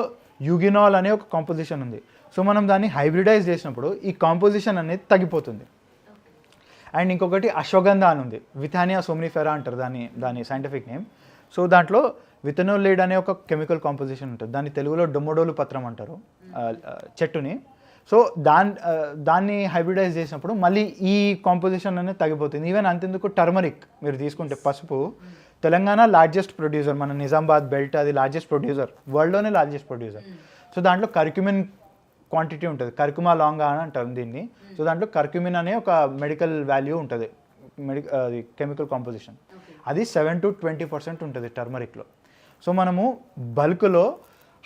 యూగినాల్ అనే ఒక కాంపోజిషన్ ఉంది. సో మనం దాన్ని హైబ్రిడైజ్ చేసినప్పుడు ఈ కాంపోజిషన్ అనేది తగ్గిపోతుంది. అండ్ ఇంకొకటి అశ్వగంధ అని ఉంది, విథానియా సోమ్నిఫెరా అంటారు దాని సైంటిఫిక్ నేమ్. సో దాంట్లో విథనోలేడ్ అనే ఒక కెమికల్ కాంపోజిషన్ ఉంటుంది. దాన్ని తెలుగులో డొమ్మడోలు పత్రం అంటారు చెట్టుని. సో దాన్ని హైబ్రిడైజ్ చేసినప్పుడు మళ్ళీ ఈ కాంపోజిషన్ అనేది తగ్గిపోతుంది. ఈవెన్ అంతెందుకు టర్మరిక్ మీరు తీసుకుంటే, పసుపు తెలంగాణ లార్జెస్ట్ ప్రొడ్యూసర్, మన నిజామాబాద్ బెల్ట్ అది లార్జెస్ట్ ప్రొడ్యూసర్, వరల్డ్లోనే లార్జెస్ట్ ప్రొడ్యూసర్. సో దాంట్లో కర్క్యూమిన్ క్వాంటిటీ ఉంటుంది, కర్కుమా లాంగా అని అంటారు దీన్ని. సో దాంట్లో కర్క్యూమిన్ అనే ఒక మెడికల్ వాల్యూ ఉంటుంది, అది కెమికల్ కాంపోజిషన్. అది 7 to 20% ఉంటుంది టర్మరిక్లో. సో మనము బల్క్లో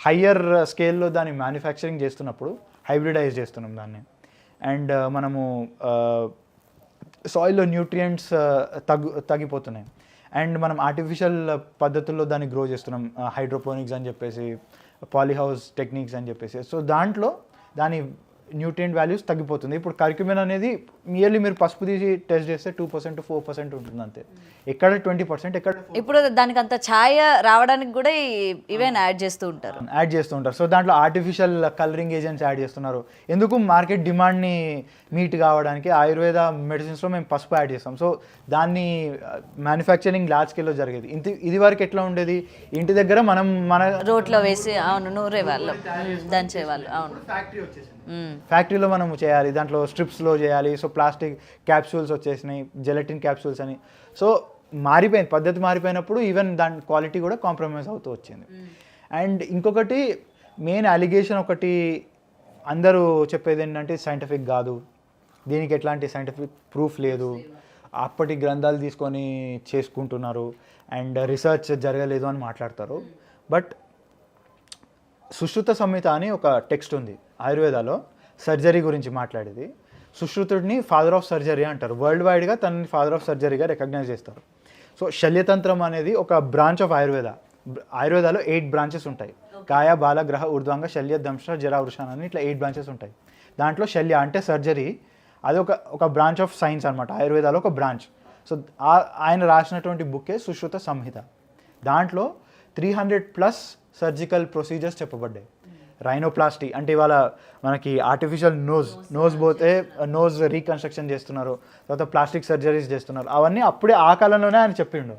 హయ్యర్ స్కేల్లో దాన్ని మ్యానుఫ్యాక్చరింగ్ చేస్తున్నప్పుడు హైబ్రిడైజ్ చేస్తున్నాం దాన్ని. అండ్ మనము సాయిల్లో న్యూట్రియంట్స్ తగ్గిపోతున్నాయి. అండ్ మనం ఆర్టిఫిషియల్ పద్ధతుల్లో దాన్ని గ్రో చేస్తున్నాం, హైడ్రోపోనిక్స్ అని చెప్పేసి, పాలీహౌస్ టెక్నిక్స్ అని చెప్పేసి. సో దాంట్లో దాని న్యూట్రియంట్ వాల్యూస్ తగ్గిపోతుంది. ఇప్పుడు కర్క్యూమిన్ అనేది ఇయర్లీ మీరు పసుపు తీసి టెస్ట్ చేస్తే 2% to 4% ఉంటుంది అంతే, ఎక్కడ 20%, ఎక్కడ. ఇప్పుడు దానికి అంత ఛాయ రావడానికి కూడా ఈవెన్ యాడ్ చేస్తూ ఉంటారు. సో దాంట్లో ఆర్టిఫిషియల్ కలరింగ్ ఏజెంట్స్ యాడ్ చేస్తున్నారు. ఎందుకు, మార్కెట్ డిమాండ్ని మీట్ కావడానికి. ఆయుర్వేద మెడిసిన్స్లో మేము పసుపు యాడ్ చేస్తాం. సో దాన్ని మ్యానుఫ్యాక్చరింగ్ లార్జ్ స్కేల్లో జరిగేది. ఇది వరకు ఎట్లా ఉండేది, ఇంటి దగ్గర మనం మన రోట్లో వేసి నూరే వాళ్ళు దంచేవాళ్ళు. అవును, ఫ్యాక్టరీ వచ్చేసింది, ఫ్యాక్టరీలో మనం చేయాలి, దాంట్లో స్ట్రిప్స్లో చేయాలి. సో ప్లాస్టిక్ క్యాప్సూల్స్ వచ్చేసినాయి, జెలటిన్ క్యాప్సూల్స్ అని. సో మారిపోయింది, పద్ధతి మారిపోయినప్పుడు ఈవెన్ దాని క్వాలిటీ కూడా కాంప్రమైజ్ అవుతూ వచ్చింది. అండ్ ఇంకొకటి మెయిన్ అలిగేషన్ ఒకటి అందరూ చెప్పేది ఏంటంటే సైంటిఫిక్ కాదు, దీనికి ఎట్లాంటి సైంటిఫిక్ ప్రూఫ్ లేదు, అప్పటి గ్రంథాలు తీసుకొని చేసుకుంటున్నారు అండ్ రీసెర్చ్ జరగలేదు అని మాట్లాడతారు. బట్ సుశ్రుత సంహిత అని ఒక టెక్స్ట్ ఉంది ఆయుర్వేదాలో, సర్జరీ గురించి మాట్లాడేది. సుశ్రుతుడిని ఫాదర్ ఆఫ్ సర్జరీ అంటారు, వరల్డ్ వైడ్గా తనని ఫాదర్ ఆఫ్ సర్జరీగా రికగ్నైజ్ చేస్తారు. సో శల్యతంత్రం అనేది ఒక బ్రాంచ్ ఆఫ్ ఆయుర్వేదాలో 8 బ్రాంచెస్ ఉంటాయి. కాయ, బాల, గ్రహ, ఊర్ధ్వాంగ, శల్య, దంశ, జరా, వృషాన అని ఇట్లా 8 బ్రాంచెస్ ఉంటాయి. దాంట్లో శల్య అంటే సర్జరీ, అది ఒక బ్రాంచ్ ఆఫ్ సైన్స్ అనమాట, ఆయుర్వేదాలో ఒక బ్రాంచ్. సో ఆయన రాసినటువంటి బుక్కే సుశ్రుత సంహిత. దాంట్లో 300+ సర్జికల్ ప్రొసీజర్స్ చెప్పబడ్డాయి. రైనోప్లాస్టీ అంటే ఇవాళ మనకి ఆర్టిఫిషియల్ నోజ్ పోతే నోజ్ రీకన్స్ట్రక్షన్ చేస్తున్నారు, తర్వాత ప్లాస్టిక్ సర్జరీస్ చేస్తున్నారు. అవన్నీ అప్పుడే ఆ కాలంలోనే ఆయన చెప్పిండు.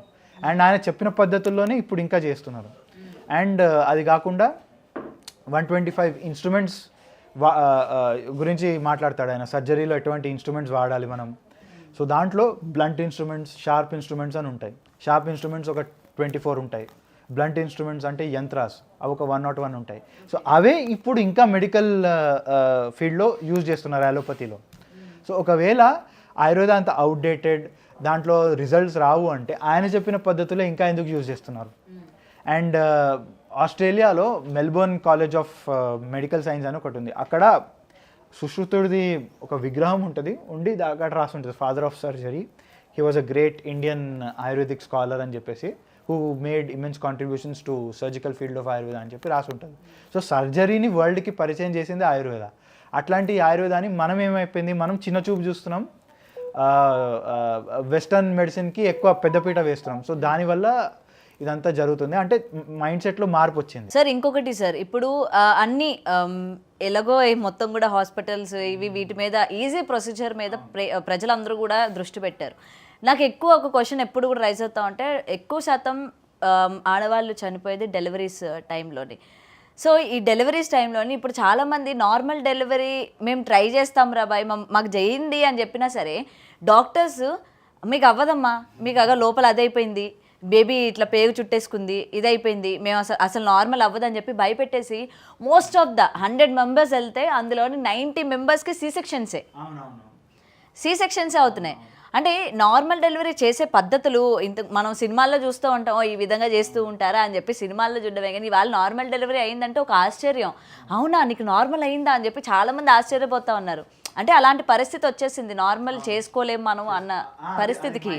అండ్ ఆయన చెప్పిన పద్ధతుల్లోనే ఇప్పుడు ఇంకా చేస్తున్నారు. అండ్ అది కాకుండా 125 ఇన్స్ట్రుమెంట్స్ గురించి మాట్లాడతాడు ఆయన, సర్జరీలో ఎటువంటి ఇన్స్ట్రుమెంట్స్ వాడాలి మనం. సో దాంట్లో బ్లంట్ ఇన్స్ట్రుమెంట్స్, షార్ప్ ఇన్స్ట్రుమెంట్స్ అని ఉంటాయి. షార్ప్ ఇన్స్ట్రుమెంట్స్ ఒక 24 ఉంటాయి. బ్లంట్ ఇన్స్ట్రుమెంట్స్ అంటే యంత్రాస్, అవి ఒక 101 ఉంటాయి. సో అవే ఇప్పుడు ఇంకా మెడికల్ ఫీల్డ్లో యూజ్ చేస్తున్నారు అలోపతిలో. సో ఒకవేళ ఆయుర్వేద అంత అవుట్డేటెడ్, దాంట్లో రిజల్ట్స్ రావు అంటే ఆయన చెప్పిన పద్ధతిలో ఇంకా ఎందుకు యూజ్ చేస్తున్నారు. అండ్ ఆస్ట్రేలియాలో Melbourne college of medical science అని ఒకటి ఉంది. అక్కడ సుశ్రుతుడిది ఒక విగ్రహం ఉంటుంది, అక్కడ రాసి ఉంటుంది father of surgery, he was a great Indian ayurvedic scholar అని చెప్పేసి, who made immense contributions to surgical field of Ayurveda అని చెప్పి రాసి ఉంటుంది. సో సర్జరీని వరల్డ్కి పరిచయం చేసింది ఆయుర్వేద. అట్లాంటి ఆయుర్వేదాన్ని మనం ఏమైపోయింది, మనం చిన్న చూపు చూస్తున్నాం, వెస్టర్న్ మెడిసిన్కి ఎక్కువ పెద్దపీట వేస్తున్నాం. సో దానివల్ల ఇదంతా జరుగుతుంది, అంటే మైండ్ సెట్లో మార్పు వచ్చింది. సార్ ఇంకొకటి సార్, ఇప్పుడు అన్ని ఎలాగో మొత్తం కూడా హాస్పిటల్స్ వీటి మీద ఈజీ ప్రొసీజర్ మీద ప్రజలందరూ కూడా దృష్టి పెట్టారు. నాకు ఎక్కువ ఒక క్వశ్చన్ ఎప్పుడు కూడా రైజ్ అవుతా ఉంటే, ఎక్కువ శాతం ఆడవాళ్ళు చనిపోయేది డెలివరీస్ టైంలోని. సో ఈ డెలివరీస్ టైంలోని ఇప్పుడు చాలామంది నార్మల్ డెలివరీ మేము ట్రై చేస్తాం రా బాయ్, మాకు చేయండి అని చెప్పినా సరే డాక్టర్స్ మీకు అవ్వదమ్మా, మీకు లోపల అదైపోయింది, బేబీ ఇట్లా పేగు చుట్టేసుకుంది, ఇదైపోయింది, మేము అసలు నార్మల్ అవ్వదని చెప్పి భయపెట్టేసి మోస్ట్ ఆఫ్ ద 100 మెంబర్స్ వెళ్తే అందులోని 90 మెంబర్స్కి సి సెక్షన్సే అవుతున్నాయి. అంటే నార్మల్ డెలివరీ చేసే పద్ధతులు ఇంత మనం సినిమాల్లో చూస్తూ ఉంటాం, ఈ విధంగా చేస్తూ ఉంటారా అని చెప్పి సినిమాల్లో చూడడమే, కానీ వాళ్ళు నార్మల్ డెలివరీ అయిందంటే ఒక ఆశ్చర్యం. అవునా నీకు నార్మల్ అయిందా అని చెప్పి చాలామంది ఆశ్చర్యపోతూ ఉన్నారు. అంటే అలాంటి పరిస్థితి వచ్చేసింది, నార్మల్ చేసుకోలేము మనం అన్న పరిస్థితికి.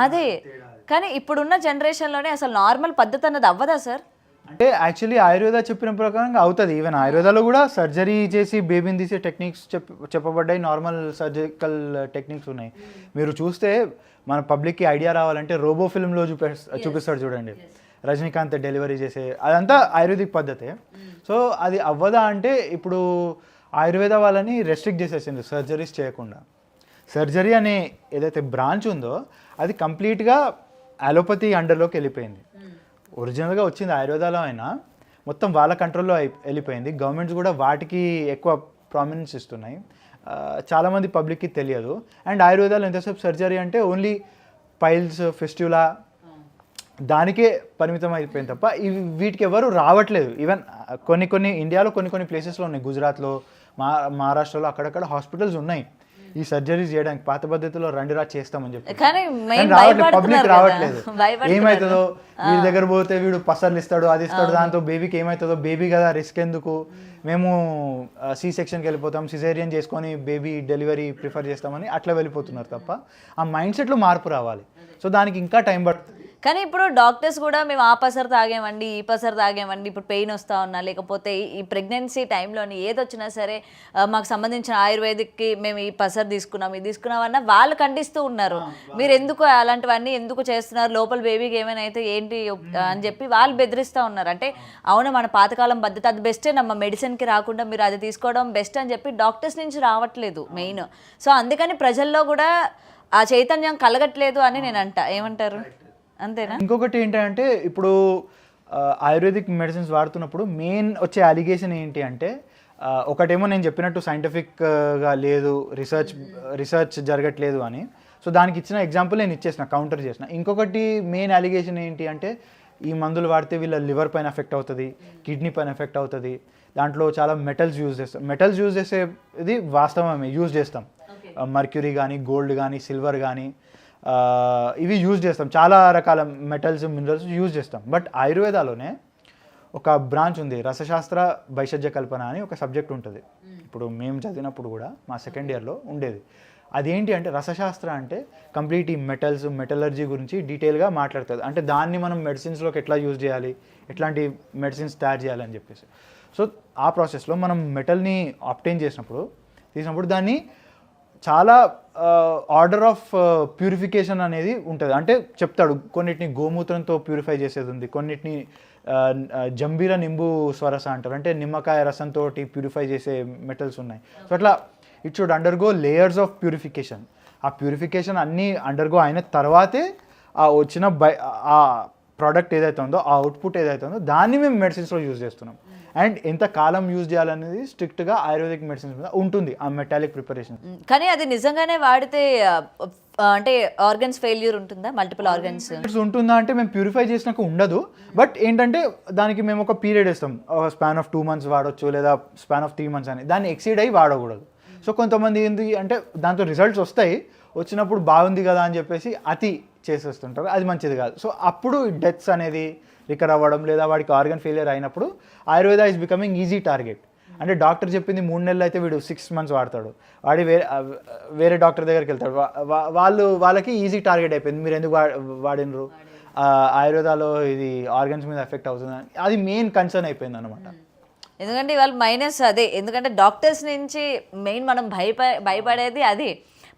అదే కానీ ఇప్పుడున్న జనరేషన్లోనే అసలు నార్మల్ పద్ధతి అన్నది అవ్వదా సార్? అంటే యాక్చువల్లీ ఆయుర్వేద చెప్పిన ప్రకారంగా అవుతుంది. ఈవెన్ ఆయుర్వేదాలో కూడా సర్జరీ చేసి బేబీని తీసే టెక్నిక్స్ చెప్పబడ్డాయి, నార్మల్ సర్జికల్ టెక్నిక్స్ ఉన్నాయి. మీరు చూస్తే మన పబ్లిక్కి ఐడియా రావాలంటే రోబో ఫిల్మ్లో చూపిస్తాడు చూడండి, రజనీకాంత్ డెలివరీ చేసే, అదంతా ఆయుర్వేదిక్ పద్ధతే. సో అది అవ్వదా అంటే ఇప్పుడు ఆయుర్వేద వాళ్ళని రెస్ట్రిక్ట్ చేసేసింది సర్జరీస్ చేయకుండా. సర్జరీ అనే ఏదైతే బ్రాంచ్ ఉందో అది కంప్లీట్గా అలోపతి అండర్లోకి వెళ్ళిపోయింది. ఒరిజినల్గా వచ్చింది ఆయుర్వేదాలో అయినా మొత్తం వాళ్ళ కంట్రోల్లో వెళ్ళిపోయింది. గవర్నమెంట్స్ కూడా వాటికి ఎక్కువ ప్రామినెన్స్ ఇస్తున్నాయి. చాలామంది పబ్లిక్కి తెలియదు. అండ్ ఆయుర్వేదాలో ఎంతసేపు సర్జరీ అంటే ఓన్లీ పైల్స్, ఫిస్ట్యులా దానికే పరిమితం అయిపోయింది తప్ప వీటికి ఎవరు రావట్లేదు. ఈవెన్ కొన్ని ఇండియాలో కొన్ని ప్లేసెస్లో ఉన్నాయి, గుజరాత్లో, మహారాష్ట్రలో అక్కడక్కడ హాస్పిటల్స్ ఉన్నాయి ఈ సర్జరీస్ చేయడానికి. పాత పద్ధతిలో రండిరా చేస్తామని చెప్పి పబ్లిక్ రావట్లేదు. ఏమవుతుందో వీడి దగ్గర పోతే వీడు పసర్లు ఇస్తాడు, అది ఇస్తాడు, దాంతో బేబీకి ఏమవుతుందో, బేబీ కదా రిస్క్ ఎందుకు, మేము సి సెక్షన్కి వెళ్ళిపోతాం, సిజేరియన్ చేసుకొని బేబీ డెలివరీ ప్రిఫర్ చేస్తామని అట్లా వెళ్ళిపోతున్నారు తప్ప ఆ మైండ్ సెట్లో మార్పు రావాలి. సో దానికి ఇంకా టైం పడుతుంది. కానీ ఇప్పుడు డాక్టర్స్ కూడా మేము ఆ పసరు తాగేమండి, ఈ పసరు తాగేమండి, ఇప్పుడు పెయిన్ వస్తూ ఉన్నా లేకపోతే ఈ ప్రెగ్నెన్సీ టైంలోని ఏదొచ్చినా సరే మాకు సంబంధించిన ఆయుర్వేదిక్కి మేము ఈ పసరు తీసుకున్నాం, ఇది తీసుకున్నామన్నా వాళ్ళు ఖండిస్తూ ఉన్నారు. మీరు ఎందుకు అలాంటివన్నీ ఎందుకు చేస్తున్నారు, లోపల బేబీకి ఏమైనా అయితే ఏంటి అని చెప్పి వాళ్ళు బెదిరిస్తూ ఉన్నారు. అంటే అవును మన పాతకాలం పద్ధతి అది బెస్టే, నమ్మ మెడిసిన్కి రాకుండా మీరు అది తీసుకోవడం బెస్ట్ అని చెప్పి డాక్టర్స్ నుంచి రావట్లేదు మెయిన్. సో అందుకని ప్రజల్లో కూడా ఆ చైతన్యం కలగట్లేదు అని నేను ఏమంటారు అంతేనా? ఇంకొకటి ఏంటంటే ఇప్పుడు ఆయుర్వేదిక్ మెడిసిన్స్ వాడుతున్నప్పుడు మెయిన్ వచ్చే అలిగేషన్ ఏంటి అంటే ఒకటేమో నేను చెప్పినట్టు సైంటిఫిక్గా లేదు, రిసర్చ్ జరగట్లేదు అని. సో దానికి ఇచ్చిన ఎగ్జాంపుల్ నేను ఇచ్చేసిన, కౌంటర్ చేసిన. ఇంకొకటి మెయిన్ అలిగేషన్ ఏంటి అంటే ఈ మందులు వాడితే వీళ్ళ లివర్ పైన ఎఫెక్ట్ అవుతుంది, కిడ్నీ పైన ఎఫెక్ట్ అవుతుంది, దాంట్లో చాలా మెటల్స్ యూజ్ చేస్తాం. మెటల్స్ యూజ్ చేసేది వాస్తవమే, యూజ్ చేస్తాం. మర్క్యూరీ కానీ, గోల్డ్ కానీ, సిల్వర్ కానీ ఇవి యూజ్ చేస్తాం, చాలా రకాల మెటల్స్, మినరల్స్ యూజ్ చేస్తాం. బట్ ఆయుర్వేదాలోనే ఒక బ్రాంచ్ ఉంది, రసశాస్త్ర భైషజ్య కల్పన అని ఒక సబ్జెక్ట్ ఉంటుంది. ఇప్పుడు మేము చదివినప్పుడు కూడా మా సెకండ్ ఇయర్లో ఉండేది. అదేంటి అంటే రసశాస్త్ర అంటే కంప్లీట్ ఈ మెటల్స్, మెటలర్జీ గురించి డీటెయిల్గా మాట్లాడుతుంది. అంటే దాన్ని మనం మెడిసిన్స్లోకి ఎట్లా యూజ్ చేయాలి, ఎట్లాంటి మెడిసిన్స్ తయారు చేయాలి అని చెప్పేసి. సో ఆ ప్రాసెస్లో మనం మెటల్ని ఆబ్టైన్ తీసినప్పుడు దాన్ని చాలా ఆర్డర్ ఆఫ్ ప్యూరిఫికేషన్ అనేది ఉంటుంది. అంటే చెప్తాడు, కొన్నిటిని గోమూత్రంతో ప్యూరిఫై చేసేది ఉంది, కొన్నిటిని జంబీర నింబు స్వరస అంటారు, అంటే నిమ్మకాయ రసంతో ప్యూరిఫై చేసే మెటల్స్ ఉన్నాయి. సో అట్లా it should undergo layers of purification. ఆ ప్యూరిఫికేషన్ అన్నీ అండర్గో అయిన తర్వాతే ఆ వచ్చిన ఆ ప్రోడక్ట్ ఏదైతే ఉందో, ఆ అవుట్పుట్ ఏదైతే ఉందో దాన్ని మేము మెడిసిన్స్లో యూజ్ చేస్తున్నాం. అండ్ ఎంత కాలం యూజ్ చేయాలనేది స్ట్రిక్ట్గా ఆయుర్వేదిక్ మెడిసిన్స్ మీద ఉంటుంది, ఆ మెటాలిక్ ప్రిపరేషన్. కానీ అది నిజంగానే వాడితే అంటే ఆర్గన్స్ ఫెయిల్యూర్ ఉంటుందా, మల్టిపుల్ ఆర్గన్స్ ఉంటుందా అంటే మేము ప్యూరిఫై చేసినాక ఉండదు. బట్ ఏంటంటే దానికి మేము ఒక పీరియడ్ ఇస్తాం, స్పాన్ ఆఫ్ 2 months వాడచ్చు, లేదా స్పాన్ ఆఫ్ 3 months అని. దాన్ని ఎక్సీడ్ అయ్యి వాడకూడదు. సో కొంతమంది ఏంటి అంటే దాంతో రిజల్ట్స్ వచ్చినప్పుడు బాగుంది కదా అని చెప్పేసి అతి చేసేస్తుంటారు, అది మంచిది కాదు. సో అప్పుడు డెత్స్ అనేది రికవర్ అవ్వడం, లేదా వాడికి ఆర్గన్ ఫెయిలియర్ అయినప్పుడు Ayurveda is becoming easy target. అంటే డాక్టర్ చెప్పింది 3 నెలలు అయితే వీడు 6 months వాడతాడు, వాడి వేరే డాక్టర్ దగ్గరికి వెళ్తాడు, వాళ్ళకి ఈజీ టార్గెట్ అయిపోయింది. మీరు ఎందుకు వాడినరు, ఆయుర్వేదాలో ఇది ఆర్గన్స్ మీద ఎఫెక్ట్ అవుతుంది, అది మెయిన్ కన్సర్న్ అయిపోయింది అనమాట. ఎందుకంటే ఇవాళ మైనస్ అదే, ఎందుకంటే డాక్టర్స్ నుంచి మెయిన్ మనం భయపడేది అది.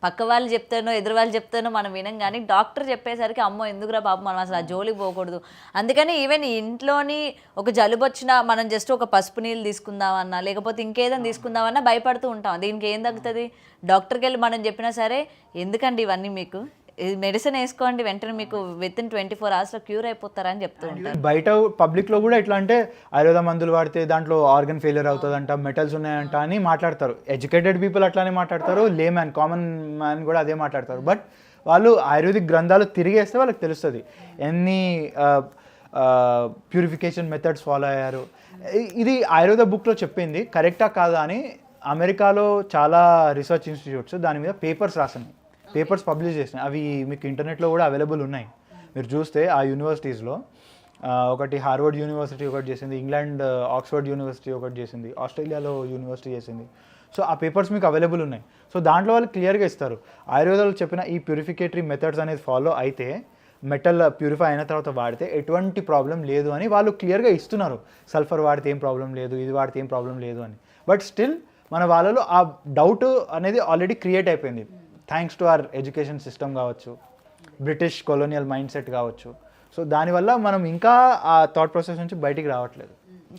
పక్క వాళ్ళు చెప్తానో ఎదురు వాళ్ళు చెప్తానో మనం వినం, కానీ డాక్టర్ చెప్పేసరికి అమ్మో ఎందుకురా బాబు మనం అసలు ఆ జోలికి పోకూడదు. అందుకని ఈవెన్ ఇంట్లోని ఒక జలుబు వచ్చినా మనం జస్ట్ ఒక పసుపు నీళ్ళు తీసుకుందామన్నా లేకపోతే ఇంకేదైనా తీసుకుందామన్నా భయపడుతూ ఉంటాం. దీనికి ఏం తగ్గుతుంది, డాక్టర్కి వెళ్ళి మనం చెప్పినా సరే ఎందుకండి ఇవన్నీ, మీకు మెడిసిన్ వేసుకోండి వెంటనే మీకు వితిన్ 24 hours క్యూర్ అయిపోతారని చెప్తూ ఉంటారు. బయట పబ్లిక్లో కూడా ఎట్లా అంటే ఆయుర్వేద మందులు వాడితే దాంట్లో ఆర్గన్ ఫెయిలియర్ అవుతుందంట, మెటల్స్ ఉన్నాయంట అని మాట్లాడతారు. ఎడ్యుకేటెడ్ పీపుల్ అట్లానే మాట్లాడతారు, లే మ్యాన్, కామన్ మ్యాన్ కూడా అదే మాట్లాడతారు. బట్ వాళ్ళు ఆయుర్వేదిక్ గ్రంథాలు తిరిగేస్తే వాళ్ళకి తెలుస్తుంది ఎన్ని ప్యూరిఫికేషన్ మెథడ్స్ ఫాలో అయ్యారు. ఇది ఆయుర్వేద బుక్లో చెప్పింది కరెక్టా కాదా అని అమెరికాలో చాలా రీసెర్చ్ ఇన్స్టిట్యూట్స్ దాని మీద పేపర్స్ రాసినాయి, పేపర్స్ పబ్లిష్ చేసినాయి. అవి మీకు ఇంటర్నెట్లో కూడా అవైలబుల్ ఉన్నాయి. మీరు చూస్తే ఆ యూనివర్సిటీస్లో ఒకటి హార్వర్డ్ యూనివర్సిటీ ఒకటి చేసింది, ఇంగ్లాండ్ ఆక్స్ఫర్డ్ యూనివర్సిటీ ఒకటి చేసింది, ఆస్ట్రేలియాలో యూనివర్సిటీ చేసింది. సో ఆ పేపర్స్ మీకు అవైలబుల్ ఉన్నాయి. సో దాంట్లో వాళ్ళు క్లియర్గా ఇస్తారు ఆయుర్వేదాలు చెప్పిన ఈ ప్యూరిఫికేటరీ మెథడ్స్ అనేది ఫాలో అయితే మెటల్ ప్యూరిఫై అయిన తర్వాత వాడితే ఎటువంటి ప్రాబ్లం లేదు అని వాళ్ళు క్లియర్గా ఇస్తున్నారు. సల్ఫర్ వాడితే ఏం ప్రాబ్లం లేదు, ఇది వాడితే ఏం ప్రాబ్లం లేదు అని. బట్ స్టిల్ మన వాళ్ళలో ఆ డౌట్ అనేది ఆల్రెడీ క్రియేట్ అయిపోయింది thanks to our education system కావచ్చు, బ్రిటిష్ కొలోనియల్ మైండ్ సెట్ కావచ్చు. సో దానివల్ల మనం ఇంకా ఆ థాట్ ప్రాసెస్ నుంచి బయటికి రావట్లేదు.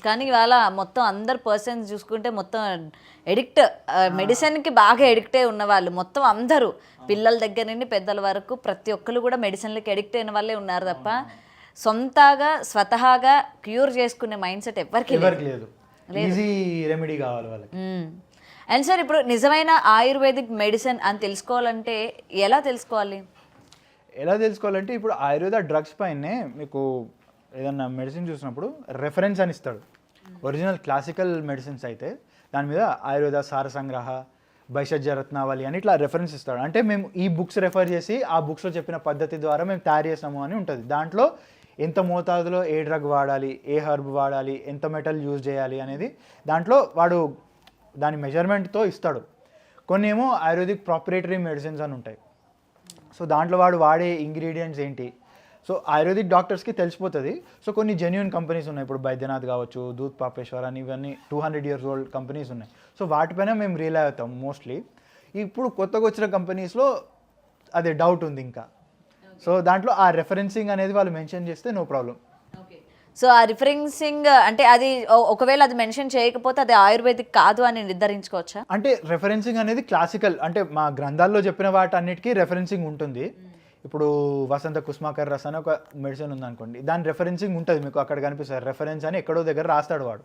కానీ ఇవాళ మొత్తం అందరు పర్సన్స్ చూసుకుంటే మొత్తం ఎడిక్ట్, మెడిసిన్కి బాగా ఎడిక్ట్ అయి ఉన్నవాళ్ళు మొత్తం అందరూ, పిల్లల దగ్గర నుండి పెద్దల వరకు ప్రతి ఒక్కరు కూడా మెడిసిన్లకి ఎడిక్ట్ అయిన వాళ్ళే ఉన్నారు తప్ప సొంతగా స్వతహాగా క్యూర్ చేసుకునే మైండ్ సెట్ ఎవరికి లేదు. ఈజీ రెమెడీ కావాలి వాళ్ళకి. అండ్ సార్ ఇప్పుడు నిజమైన ఆయుర్వేదిక్ మెడిసిన్ అని తెలుసుకోవాలంటే ఎలా తెలుసుకోవాలి? ఇప్పుడు ఆయుర్వేద డ్రగ్స్ పైనే మీకు ఏదన్నా మెడిసిన్ చూసినప్పుడు రెఫరెన్స్ అని ఇస్తాడు. ఒరిజినల్ క్లాసికల్ మెడిసిన్స్ అయితే దాని మీద ఆయుర్వేద సార సంగ్రహ, భైషజ్య రత్నావళి అని ఇట్లా రెఫరెన్స్ ఇస్తాడు. అంటే మేము ఈ బుక్స్ రెఫర్ చేసి ఆ బుక్స్లో చెప్పిన పద్ధతి ద్వారా మేము తయారు చేసాము అని ఉంటుంది. దాంట్లో ఎంత మోతాదులో ఏ డ్రగ్ వాడాలి, ఏ హర్బ్ వాడాలి, ఎంత మెటల్ యూజ్ చేయాలి అనేది దాంట్లో వాడు దాని మెజర్మెంట్తో ఇస్తాడు. కొన్ని ఏమో ఆయుర్వేదిక్ ప్రాపరేటరీ మెడిసిన్స్ అని ఉంటాయి. సో దాంట్లో వాడు వాడే ఇంగ్రీడియంట్స్ ఏంటి, సో ఆయుర్వేదిక్ డాక్టర్స్కి తెలిసిపోతుంది. సో కొన్ని జెన్యూన్ కంపెనీస్ ఉన్నాయి, ఇప్పుడు బైద్యనాథ్ కావచ్చు, దూత్ పాపేశ్వర్ అని, ఇవన్నీ 200 years old కంపెనీస్ ఉన్నాయి. సో వాటిపైన మేము రియల్ అవుతాం మోస్ట్లీ. ఇప్పుడు కొత్తగా వచ్చిన కంపెనీస్లో అదే డౌట్ ఉంది ఇంకా. సో దాంట్లో ఆ రెఫరెన్సింగ్ అనేది వాళ్ళు మెన్షన్ చేస్తే నో ప్రాబ్లం. సో ఆ రిఫరెన్సింగ్ అంటే అది ఒకవేళ అది మెన్షన్ చేయకపోతే అది ఆయుర్వేదిక్ కాదు అని నిర్ధారించుకోవచ్చా? అంటే రెఫరెన్సింగ్ అనేది క్లాసికల్, అంటే మా గ్రంథాల్లో చెప్పిన వాటి అన్నిటికీ రెఫరెన్సింగ్ ఉంటుంది. ఇప్పుడు వసంత కుస్మాకర్ రస్ అని ఒక మెడిసిన్ ఉందనుకోండి, దాని రెఫరెన్సింగ్ ఉంటుంది మీకు అక్కడ కనిపిస్తుంది, రెఫరెన్స్ అని ఎక్కడో దగ్గర రాస్తాడు వాడు.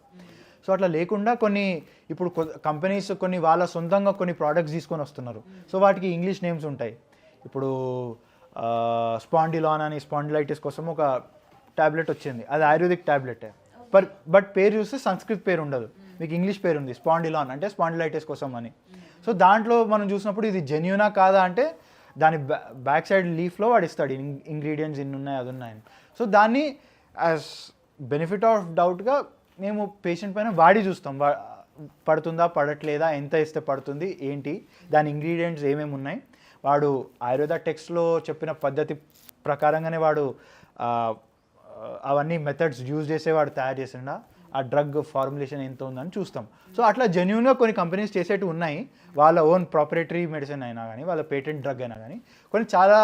సో అట్లా లేకుండా కొన్ని ఇప్పుడు కంపెనీస్ కొన్ని వాళ్ళ సొంతంగా కొన్ని ప్రోడక్ట్స్ తీసుకొని వస్తున్నారు. సో వాటికి ఇంగ్లీష్ నేమ్స్ ఉంటాయి. ఇప్పుడు స్పాండిలాన్ అని స్పాండిలైటిస్ కోసం ఒక ట్యాబ్లెట్ వచ్చింది, అది ఆయుర్వేదిక్ ట్యాబ్లెటే. బట్ పేరు చూస్తే సంస్కృత్ పేరు ఉండదు, మీకు ఇంగ్లీష్ పేరు ఉంది స్పాండిలాన్, అంటే స్పాండిలైటిస్ కోసం అని. సో దాంట్లో మనం చూసినప్పుడు ఇది జెన్యూనా కాదా అంటే దాని బ్యాక్ సైడ్ లీఫ్లో వాడు ఇస్తాడు ఇంగ్రీడియంట్స్ ఇన్ని ఉన్నాయి అది ఉన్నాయని. సో దాన్ని యాజ్ బెనిఫిట్ ఆఫ్ డౌట్గా మేము పేషెంట్ పైన వాడి చూస్తాం, పడుతుందా పడట్లేదా, ఎంత ఇస్తే పడుతుంది ఏంటి, దాని ఇంగ్రీడియంట్స్ ఏమేమి ఉన్నాయి, వాడు ఆయుర్వేద టెక్స్ట్లో చెప్పిన పద్ధతి ప్రకారంగానే వాడు అవన్నీ మెథడ్స్ యూజ్ చేసే వాడు తయారు చేసిండా, ఆ డ్రగ్ ఫార్ములేషన్ ఎంత ఉందని చూస్తాం. సో అట్లా జెన్యూన్గా కొన్ని కంపెనీస్ చేసేటివి ఉన్నాయి, వాళ్ళ ఓన్ ప్రాపరేటరీ మెడిసిన్ అయినా కానీ వాళ్ళ పేటెంట్ డ్రగ్ అయినా కానీ. కొన్ని చాలా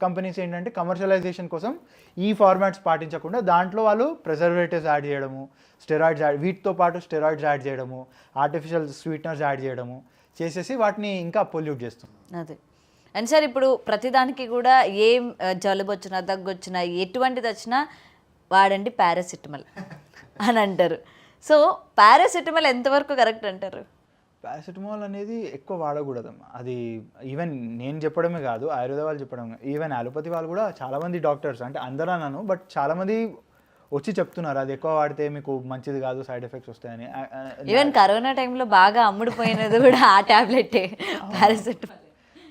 కంపెనీస్ ఏంటంటే కమర్షియలైజేషన్ కోసం ఈ ఫార్మాట్స్ పాటించకుండా దాంట్లో వాళ్ళు ప్రిజర్వేటివ్స్ యాడ్ చేయడము, స్టెరాయిడ్స్ యాడ్, వీటితో పాటు స్టెరాయిడ్స్ యాడ్ చేయడము, ఆర్టిఫిషియల్ స్వీట్నర్స్ యాడ్ చేయడము చేసేసి వాటిని ఇంకా పొల్యూట్ చేస్తుంది. అదే. అండ్ సార్ ఇప్పుడు ప్రతిదానికి కూడా ఏం జలుబు వచ్చినా దగ్గు వచ్చినా ఎటువంటిది వచ్చినా వాడండి పారాసిటమాల్ అని అంటారు. సో పారాసిటమాల్ ఎంతవరకు కరెక్ట్ అంటారు? పారాసిటమాల్ అనేది ఎక్కువ వాడకూడదమ్మా. అది ఈవెన్ నేను చెప్పడమే కాదు, ఆయుర్వేద వాళ్ళు చెప్పడం, ఈవెన్ అలోపతి వాళ్ళు కూడా చాలామంది డాక్టర్స్, అంటే అందరూ అన్నాను బట్ చాలామంది వచ్చి చెప్తున్నారు అది ఎక్కువ వాడితే మీకు మంచిది కాదు, సైడ్ ఎఫెక్ట్స్ వస్తాయని. ఈవెన్ కరోనా టైంలో బాగా అమ్ముడుపోయినది కూడా ఆ ట్యాబ్లెటే పారాసిటమాల్.